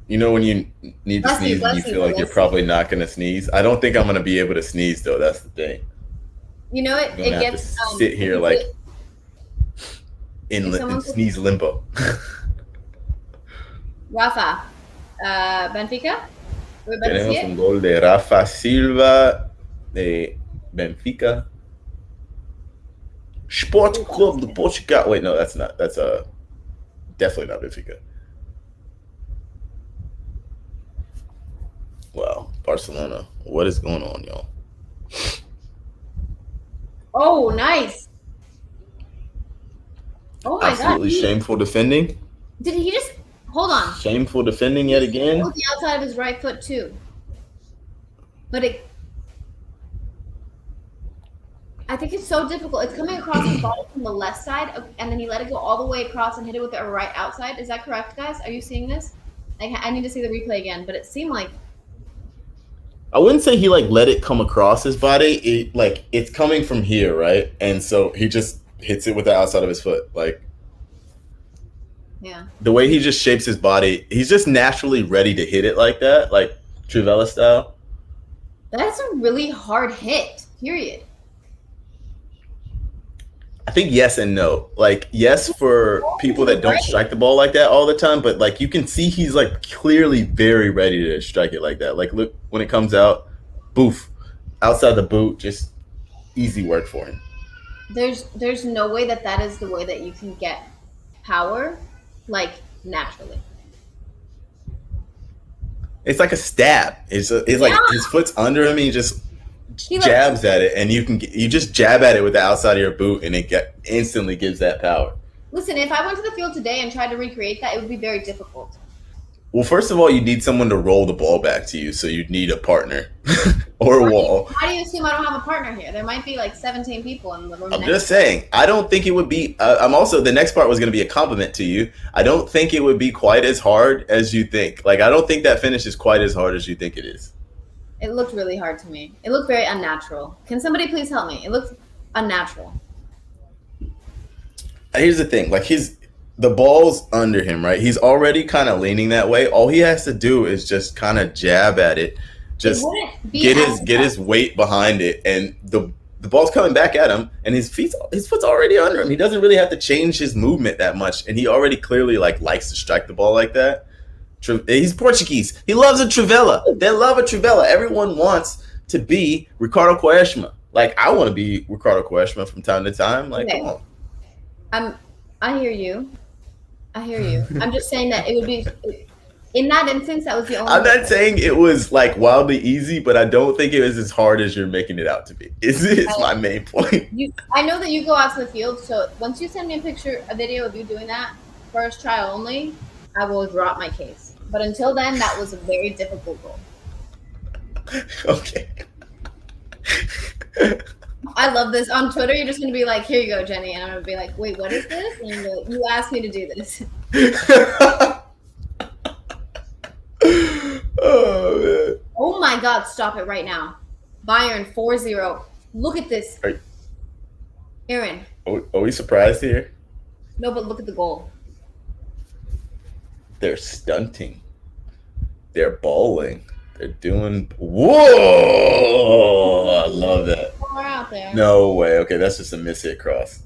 You know when you need to sneeze and you feel like you're probably not going to sneeze? I don't think I'm going to be able to sneeze, though. That's the thing. You know, it gets... sit here like in sneeze limbo. Rafa, Benfica? Tenemos un gol de Rafa Silva de Benfica. Sport Club de Portugal. Wait, no, that's not. That's definitely not Benfica. Wow, Barcelona. What is going on, y'all? Oh, nice. Oh my God. Absolutely shameful defending. Did he just hold on? Shameful defending yet again. The outside of his right foot too. But I think it's so difficult. It's coming across his body from the left side, and then he let it go all the way across and hit it with the right outside. Is that correct, guys? Are you seeing this? I need to see the replay again, but it seemed like. I wouldn't say he like let it come across his body. It's coming from here, right? And so he just hits it with the outside of his foot, like. Yeah. The way he just shapes his body, he's just naturally ready to hit it like that, like Truvella style. That's a really hard hit. Period. I think yes and no. Like, yes for people that don't strike the ball like that all the time, but like you can see he's like clearly very ready to strike it like that. Like, look, when it comes out, boof, outside the boot, just easy work for him. There's no way that is the way that you can get power, like, naturally. It's like a stab. It's like his foot's under him and he just jabs at it, and you just jab at it with the outside of your boot, and it instantly gives that power. Listen, if I went to the field today and tried to recreate that, it would be very difficult. Well, first of all, you need someone to roll the ball back to you, so you'd need a partner or a wall. Why do you assume I don't have a partner here? There might be like 17 people in the room. I'm just saying, I don't think it would be. I'm also, the next part was going to be a compliment to you. I don't think it would be quite as hard as you think. Like, I don't think that finish is quite as hard as you think it is. It looked really hard to me. It looked very unnatural. Can somebody please help me? It looked unnatural. Here's the thing, like the ball's under him, right? He's already kind of leaning that way. All he has to do is just kind of jab at it, just get his weight behind it, and the ball's coming back at him, and his foot's already under him. He doesn't really have to change his movement that much, and he already clearly likes to strike the ball like that. He's Portuguese. He loves a Truvella. They love a Truvella. Everyone wants to be Ricardo Quaresma. Like, I want to be Ricardo Quaresma from time to time. Like, come on. I hear you. I'm just saying that it would be, in that instance, that was the only. I'm not saying it was like wildly easy, but I don't think it was as hard as you're making it out to be. It's my main point. I know that you go out to the field, so once you send me a video of you doing that, first try only, I will drop my case. But until then, that was a very difficult goal. Okay. I love this. On Twitter, you're just going to be like, here you go, Jenny. And I'm going to be like, wait, what is this? And you're like, you asked me to do this. Oh, man. Oh, my God. Stop it right now. Bayern 4-0. Look at this. Aaron. Are we surprised here? No, but look at the goal. They're stunting. They're bowling. They're doing. Whoa! I love that. Out there. No way. Okay, that's just a mishit cross.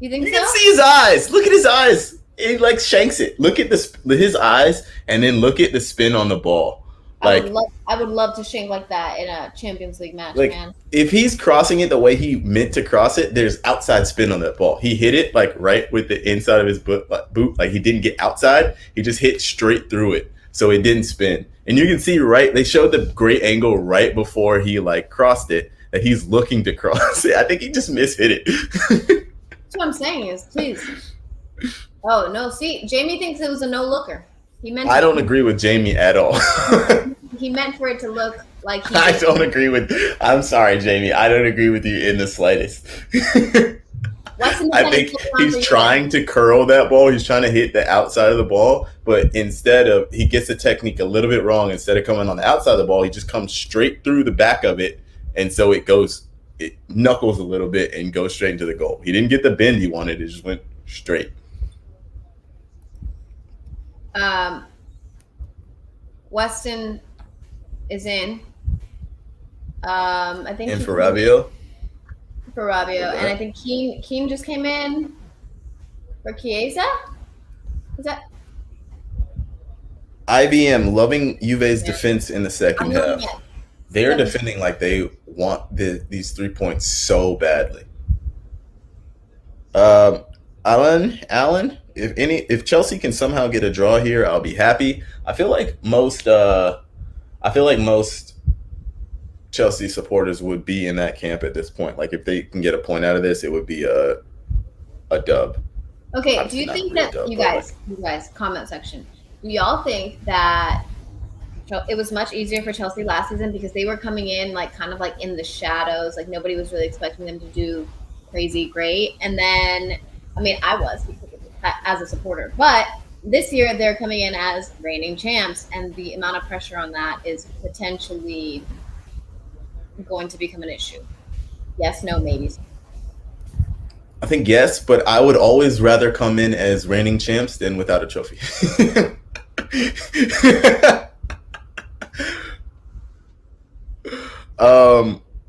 You think so? You can see his eyes. Look at his eyes. He shanks it. Look at his eyes, and then look at the spin on the ball. Like, I would love to shank like that in a Champions League match, man. If he's crossing it the way he meant to cross it, there's outside spin on that ball. He hit it right with the inside of his boot. Like, he didn't get outside. He just hit straight through it, so it didn't spin. And you can see they showed the great angle right before he crossed it, that he's looking to cross it. I think he just mishit it. That's what I'm saying is, please. Oh, no. See, Jamie thinks it was a no-looker. I don't agree with Jamie at all. He meant for it to look like he I don't agree with... I'm sorry, Jamie. I don't agree with you in the slightest. I think he's trying to curl that ball. He's trying to hit the outside of the ball, but he gets the technique a little bit wrong. Instead of coming on the outside of the ball, he just comes straight through the back of it, and so it knuckles a little bit and goes straight into the goal. He didn't get the bend he wanted. It just went straight. Weston is in. I think. And for Rabiot. And I think Keane just came in for Chiesa. Is that? IBM loving Juve's defense in the second half. They're defending like they want these 3 points so badly. Alan, if Chelsea can somehow get a draw here, I'll be happy. I feel like most Chelsea supporters would be in that camp at this point. Like, if they can get a point out of this, it would be a dub. Okay, do you think that you guys, comment section, do y'all think that it was much easier for Chelsea last season because they were coming in kind of in the shadows, like nobody was really expecting them to do crazy great, and then I was as a supporter, but this year they're coming in as reigning champs, and the amount of pressure on that is potentially going to become an issue. Yes, no, maybe. I think yes, but I would always rather come in as reigning champs than without a trophy.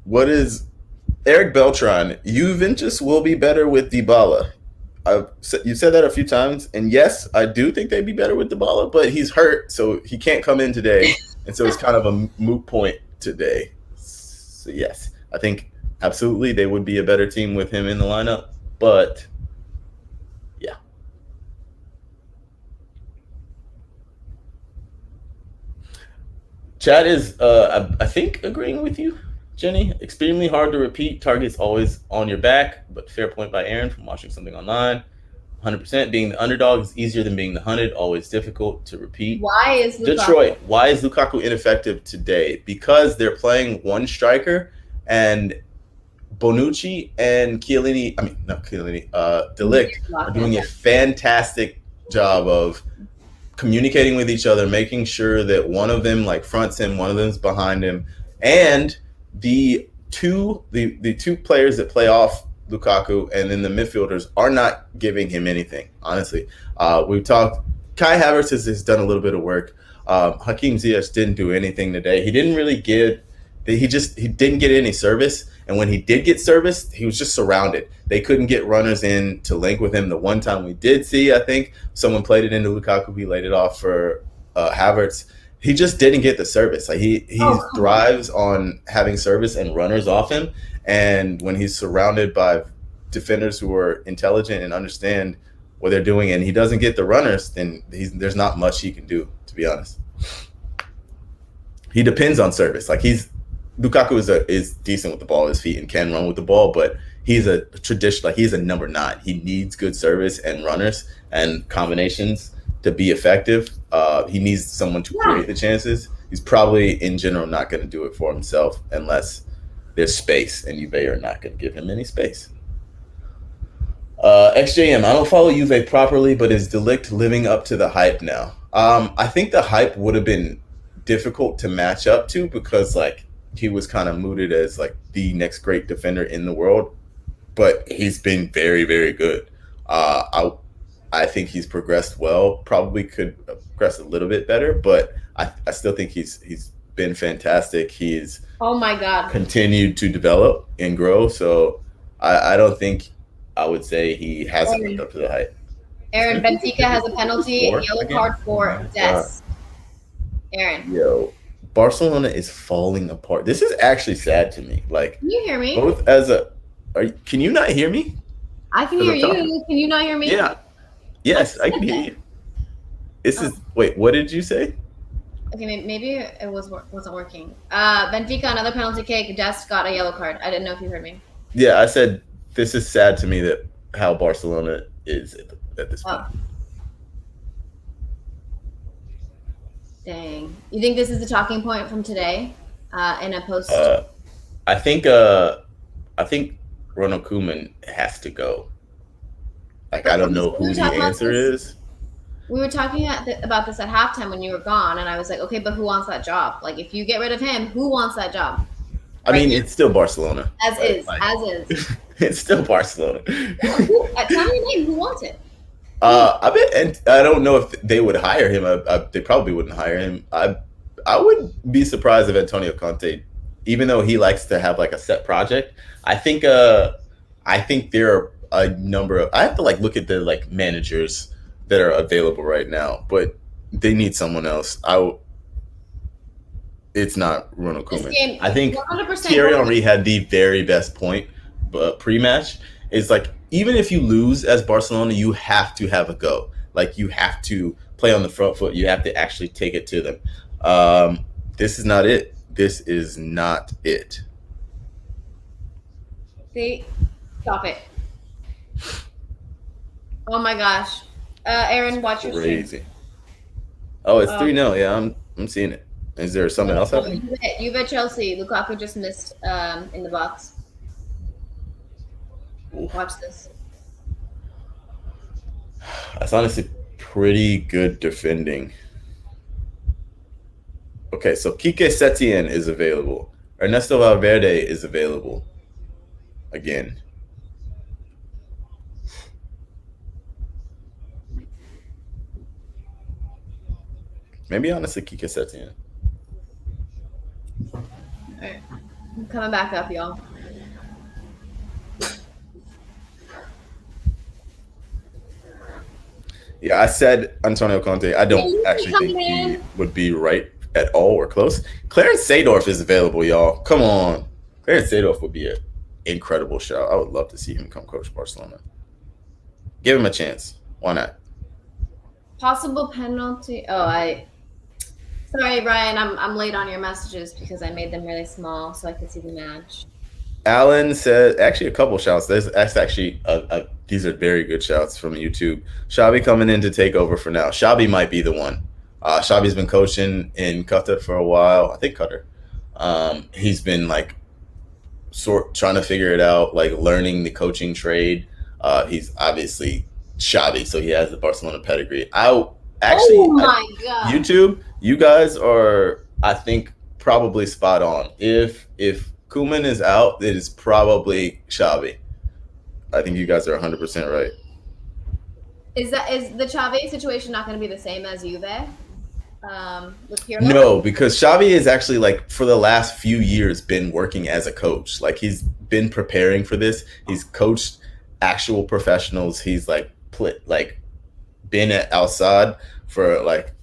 What is Eric Beltran? Juventus will be better with Dybala. You said that a few times, and yes, I do think they'd be better with Dybala, but he's hurt, so he can't come in today, and so it's kind of a moot point today. So yes, I think absolutely they would be a better team with him in the lineup, but yeah. Chad is, I think, agreeing with you, Jenny. Extremely hard to repeat. Target's always on your back, but fair point by Aaron from watching something online. 100%. Being the underdog is easier than being the hunted. Always difficult to repeat. Why is Detroit? Why is Lukaku ineffective today? Because they're playing one striker, and Bonucci and De Ligt are doing a fantastic job of communicating with each other, making sure that one of them fronts him, one of them's behind him, and the two players that play off Lukaku, and then the midfielders are not giving him anything. Honestly, we've talked. Kai Havertz has done a little bit of work. Hakeem Ziyech didn't do anything today. He didn't really give. He didn't get any service, and when he did get service, he was just surrounded. They couldn't get runners in to link with him. The one time we did see, I think someone played it into Lukaku. He laid it off for Havertz. He just didn't get the service. Like he thrives on having service and runners off him. And when he's surrounded by defenders who are intelligent and understand what they're doing, and he doesn't get the runners, then there's not much he can do, to be honest. He depends on service. Like Lukaku is decent with the ball at his feet and can run with the ball, but he's he's a number 9. He needs good service and runners and combinations to be effective. He needs someone to create the chances. He's probably in general not going to do it for himself unless there's space, and Juve are not going to give him any space. XJM, I don't follow Juve properly, but is De Ligt living up to the hype now? I think the hype would have been difficult to match up to because like he was kind of mooted as like the next great defender in the world, but he's been very, very good. I think he's progressed well. Probably could progress a little bit better, but I still think he's been fantastic. He's continued to develop and grow. So I don't think I would say he hasn't lived up to the hype. Aaron, Benfica has a penalty, yellow card for Des. Aaron. Yo, Barcelona is falling apart. This is actually sad to me. Like, can you hear me? Both can you not hear me? I can hear you. Can you not hear me? Yeah. Yes, I can hear you. Wait, what did you say? Okay, maybe it wasn't working. Benfica, another penalty kick. Dest got a yellow card. I didn't know if you heard me. Yeah, I said this is sad to me that how Barcelona is at this point. Dang. You think this is the talking point from today in a post? I think Ronald Koeman has to go. Like, I don't know who the answer is. We were talking about this at halftime when you were gone, and I was like, okay, but who wants that job? Like, if you get rid of him, who wants that job? I mean, it's still Barcelona. As is. It's still Barcelona. Yeah, tell me your name. Who wants it? I don't know if they would hire him. They probably wouldn't hire him. I would be surprised if Antonio Conte, even though he likes to have like a set project, I think there are a number of. I have to like look at the like managers that are available right now, but they need someone else. It's not Ronald Koeman. I think Thierry Henry had the very best point, but pre-match is like, even if you lose as Barcelona, you have to have a go. Like, you have to play on the front foot. You have to actually take it to them. This is not it. This is not it. Stop it. Oh my gosh. Aaron, watch your stream. Crazy. Oh, it's 3-0. Yeah, I'm seeing it. Is there something else happening? Juve Chelsea. Lukaku just missed in the box. Watch this. That's honestly pretty good defending. Okay, so Kike Setien is available. Ernesto Valverde is available. Again. Maybe honestly Kike Setien. All right. I'm coming back up, y'all. Yeah, I said Antonio Conte. I don't actually think he would be right at all or close. Clarence Seedorf is available, y'all. Come on. Clarence Seedorf would be an incredible shout. I would love to see him come coach Barcelona. Give him a chance. Why not? Possible penalty. Sorry, Brian. I'm late on your messages because I made them really small so I could see the match. Alan said, actually a couple shouts. That's actually these are very good shouts from YouTube. Xabi coming in to take over for now. Xabi might be the one. Xabi's been coaching in Qatar for a while. I think Qatar. He's been like trying to figure it out, like learning the coaching trade. He's obviously Xabi, so he has the Barcelona pedigree. God. YouTube, you guys are, I think, probably spot on. If Koeman is out, it is probably Xabi. I think you guys are 100% right. Is the Xavi situation not going to be the same as Juve with Pirlo? No, because Xavi is actually like for the last few years been working as a coach. Like he's been preparing for this. He's coached actual professionals. He's like been at Al Sadd for like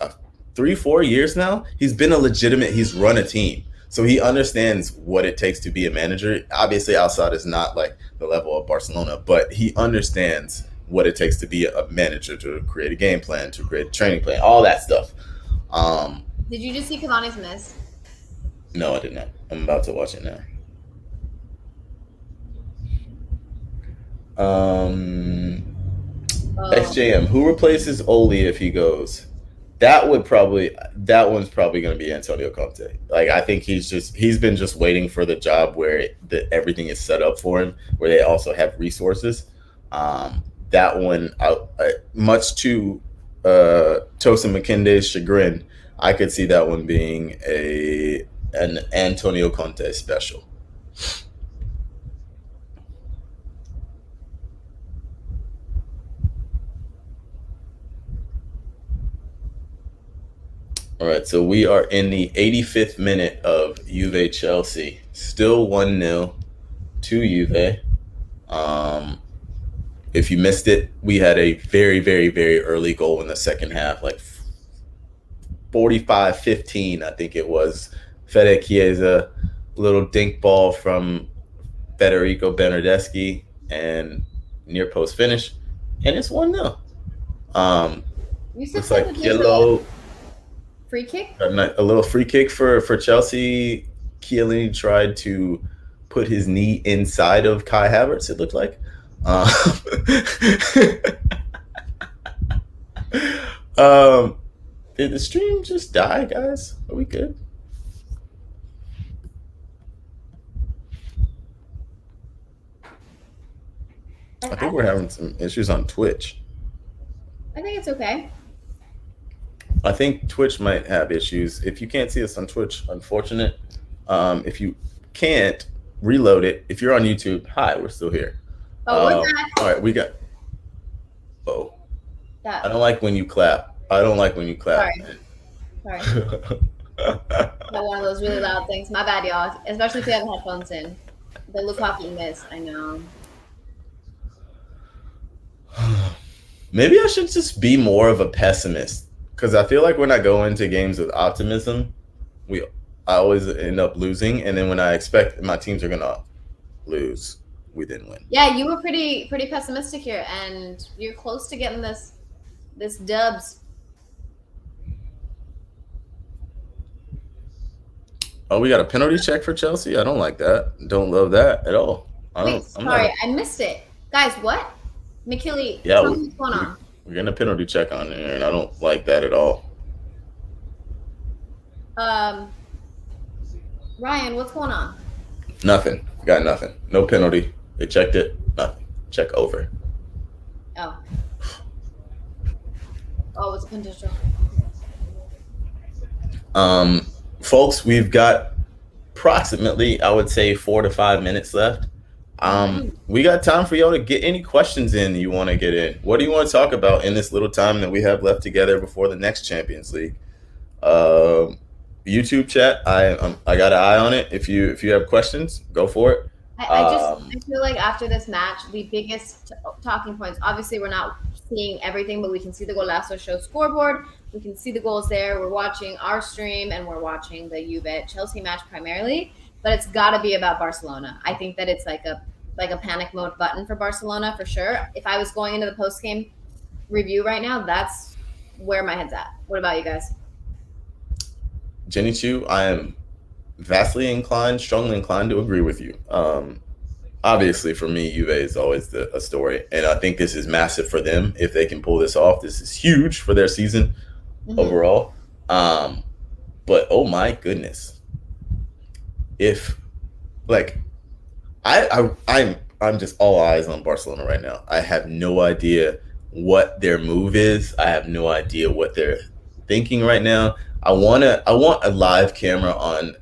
3-4 years now. He's been a legitimate. He's run a team, so he understands what it takes to be a manager. Obviously, Al Sadd is not like the level of Barcelona, but he understands what it takes to be a manager, to create a game plan, to create a training plan, all that stuff. Did you just see Cavani's miss? No, I did not. I'm about to watch it now. XJM, who replaces Oli if he goes? That one's probably going to be Antonio Conte. Like I think he's been just waiting for the job where everything is set up for him, where they also have resources. That one, much to Tosin McKinley's chagrin, I could see that one being an Antonio Conte special. All right, so we are in the 85th minute of Juve Chelsea. Still 1-0 to Juve. If you missed it, we had a very, very, very early goal in the second half, like 45-15, I think it was. Fede Chiesa, little dink ball from Federico Bernardeschi, and near post finish, and it's 1-0. It's like yellow. Free kick? A little free kick for Chelsea. Chiellini tried to put his knee inside of Kai Havertz, it looked like. Did the stream just die, guys? Are we good? I think we're having some issues on Twitch. I think it's okay. I think Twitch might have issues. If you can't see us on Twitch, unfortunate. If you can't, reload it. If you're on YouTube, hi, we're still here. Oh, we're back. All right, we got. Oh, I don't like when you clap. Sorry. Got one of those really loud things. My bad, y'all. Especially if you have headphones in. The Lukaku miss, I know. Maybe I should just be more of a pessimist, because I feel like when I go into games with optimism, I always end up losing, and then when I expect my teams are gonna lose, we didn't win. Yeah, you were pretty pessimistic here, and you're close to getting this dubs. Oh, we got a penalty check for Chelsea? I don't like that. Don't love that at all. I missed it. Guys, what? McKinley, yeah, what's going on? We're getting a penalty check on there, and I don't like that at all. Ryan, what's going on? Nothing. Got nothing. No penalty. They checked it. Nothing. Check over. Oh, it's a conditional. Folks, we've got approximately, I would say, 4 to 5 minutes left. We got time for y'all to get any questions in you want to get in. What do you want to talk about in this little time that we have left together before the next Champions League? YouTube chat, I got an eye on it. If you have questions, go for it. I feel like after this match, the biggest talking points, obviously we're not seeing everything, but we can see the Golazo Show scoreboard. We can see the goals there. We're watching our stream, and we're watching the Juve Chelsea match primarily. But it's got to be about Barcelona. I think that it's like a panic mode button for Barcelona for sure. If I was going into the post game review right now, that's where my head's at. What about you guys? Jenny Chiu, I am strongly inclined to agree with you. Obviously, for me, Juve is always a story, and I think this is massive for them. If they can pull this off, this is huge for their season overall. But oh my goodness, if I'm just all eyes on Barcelona right now. I have no idea what their move is. I have no idea what they're thinking right now. I want a live camera on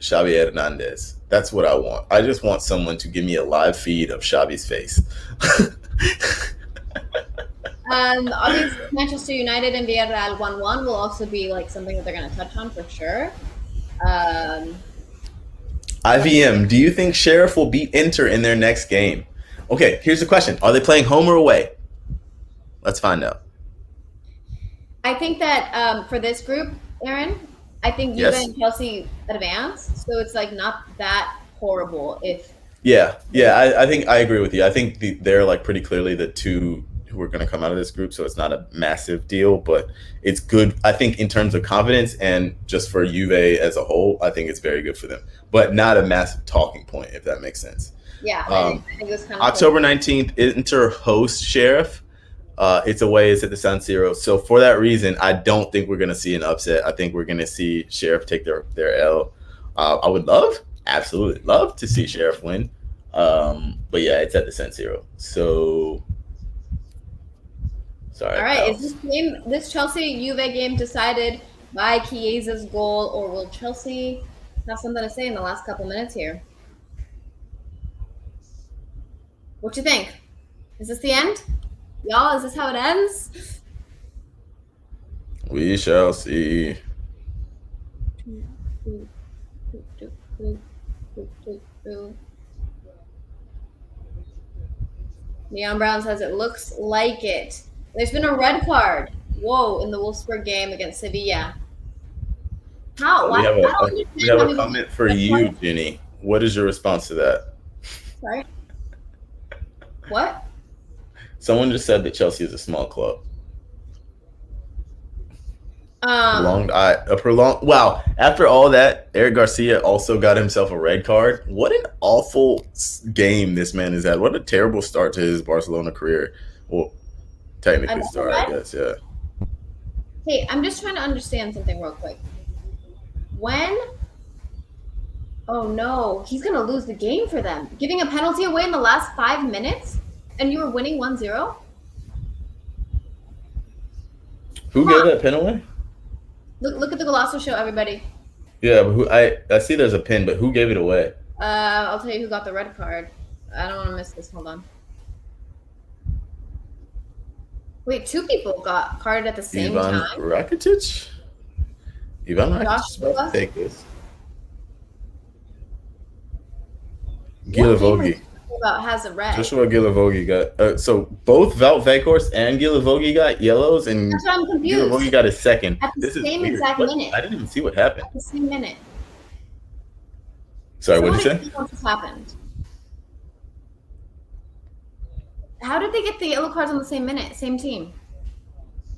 Xavi Hernandez That's what I want. I just want someone to give me a live feed of Xavi's face. Obviously, Manchester United and Villarreal 1-1 will also be like something that they're going to touch on for sure. IVM, do you think Sheriff will beat Inter in their next game? Okay, here's the question. Are they playing home or away? Let's find out. I think that for this group, Aaron, I think Juve and Chelsea advance. So it's like not that horrible if... Yeah, I think I agree with you. I think they're like pretty clearly the two who are going to come out of this group, so it's not a massive deal, but it's good. I think in terms of confidence and just for Juve as a whole, I think it's very good for them, but not a massive talking point, if that makes sense. Yeah, I think it was kind of October 19th, Inter host Sheriff. It's away. It's at the San Siro. So for that reason, I don't think we're going to see an upset. I think we're going to see Sheriff take their L. I would absolutely love to see Sheriff win. But yeah, it's at the San Siro. So sorry. All right, is this Chelsea Juve game decided by Chiesa's goal, or will Chelsea have something to say in the last couple minutes here? What you think? Is this the end? Y'all, is this how it ends? We shall see. Neon Brown says it looks like it. There's been a red card. Whoa, in the Wolfsburg game against Sevilla. How? We have a comment for you, Jenny. What is your response to that? Sorry? What? Someone just said that Chelsea is a small club. Wow. After all that, Eric Garcia also got himself a red card. What an awful game this man has had. What a terrible start to his Barcelona career. Well, technically start, I guess, yeah. Hey, I'm just trying to understand something real quick. Oh no, he's going to lose the game for them. Giving a penalty away in the last 5 minutes? And you were winning 1-0? Who gave that pin away? Look at the Golasso show, everybody. Yeah, but I see there's a pin, but who gave it away? I'll tell you who got the red card. I don't want to miss this. Hold on. Wait, 2 people got carded at the same time. Ivan Rakitic is about to take this. Gilavogi. Has a red. Joshua Gilavogi got so both Wout Weghorst and Gilavogi got yellows, and that's why I'm confused. Gilavogi got his second. At the same exact minute. I didn't even see what happened. At the same minute. Sorry, what did you say? What just happened? How did they get the yellow cards on the same minute, same team?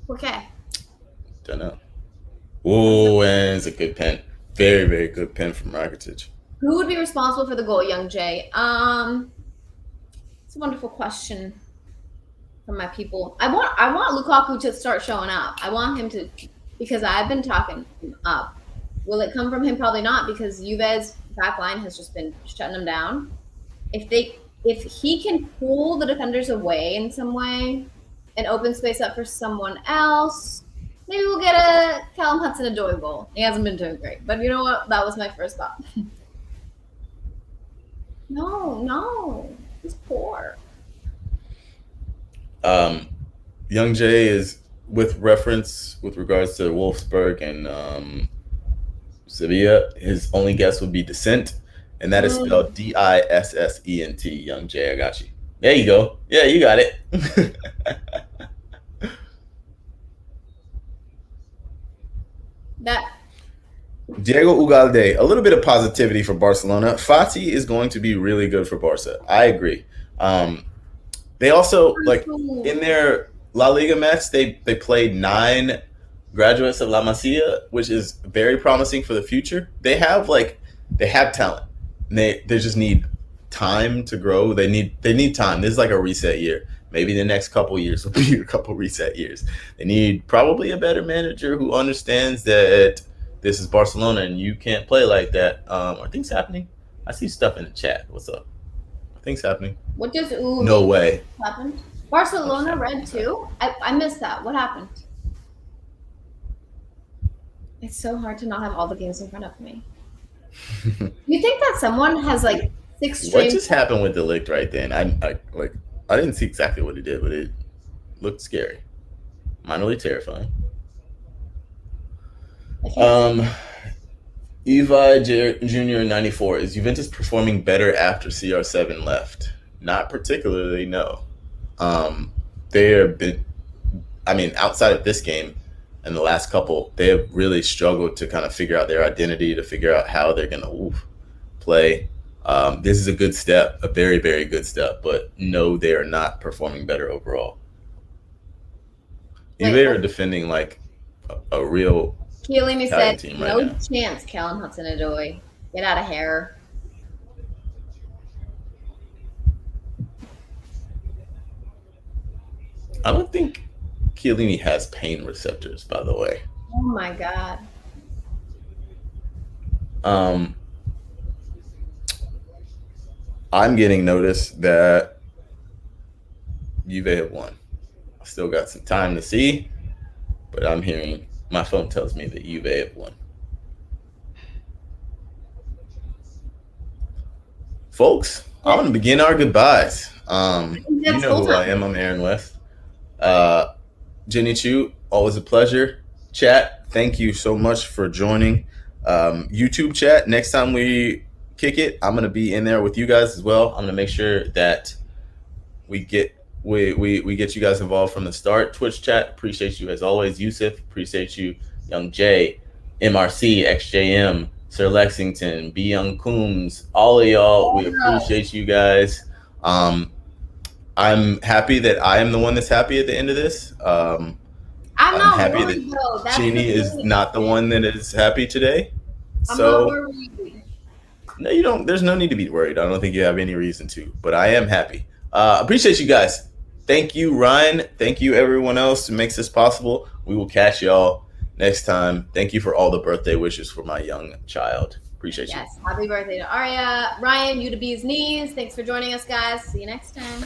Okay. Don't know. Oh, and it's a good pen. Very, very good pen from Rakitic. Who would be responsible for the goal, Young Jay? It's a wonderful question from my people. I want Lukaku to start showing up. I want him to, because I've been talking him up. Will it come from him? Probably not, because Juve's back line has just been shutting them down. If he can pull the defenders away in some way and open space up for someone else, maybe we'll get a Callum Hudson-Odoi goal. He hasn't been doing great, but you know what? That was my first thought. No. He's poor. Young Jay is with regards to Wolfsburg and Sevilla. His only guess would be Descent, and that is spelled Dissent. Young Jay, I got you. There you go. Yeah, you got it. Diego Ugalde, a little bit of positivity for Barcelona. Fati is going to be really good for Barca. I agree. They also, like, in their La Liga match, they played 9 graduates of La Masia, which is very promising for the future. They have talent. And they just need time to grow. They need time. This is like a reset year. Maybe the next couple years will be a couple reset years. They need probably a better manager who understands that this is Barcelona and you can't play like that. Are things happening? I see stuff in the chat. What's up? Are things happening? What does No way. Happened? Barcelona red too? I missed that. What happened? It's so hard to not have all the games in front of me. You think that someone has like 6 What straight? just happened with Delict right then? I didn't see exactly what he did, but it looked scary, minorly terrifying. Um, Evi Junior 94, is Juventus performing better after CR7 left? Not particularly, no. They have been, I mean, outside of this game and the last couple, they have really struggled to kind of figure out their identity, to figure out how they're going to play. This is a good step, a very, very good step, but no, they are not performing better overall. Juve are defending like a real Chiellini said, team no right now. chance, Callum Hudson-Odoi. Get out of here. I don't think Chiellini has pain receptors, by the way. Oh my God. I'm getting notice that Juve have won. I still got some time to see, but I'm hearing, my phone tells me that Juve have won. Folks, I'm going to begin our goodbyes. You know who I am. I'm Aaron West. Jenny Chiu, always a pleasure. Chat, thank you so much for joining. YouTube chat, next time we kick it, I'm going to be in there with you guys as well. I'm going to make sure that we get you guys involved from the start. Twitch chat, appreciate you as always. Yusuf, appreciate you. Young J, MRC, XJM, Sir Lexington, B Young Coombs, all of y'all, we appreciate you guys. I'm happy that I am the one that's happy at the end of this. I'm happy that Jeannie is not the one that is happy today. So no, you don't. There's no need to be worried. I don't think you have any reason to, but I am happy. Appreciate you guys. Thank you, Ryan. Thank you, everyone else who makes this possible. We will catch y'all next time. Thank you for all the birthday wishes for my young child. Appreciate you. Yes, happy birthday to Aria. Ryan, you to be's knees. Thanks for joining us, guys. See you next time.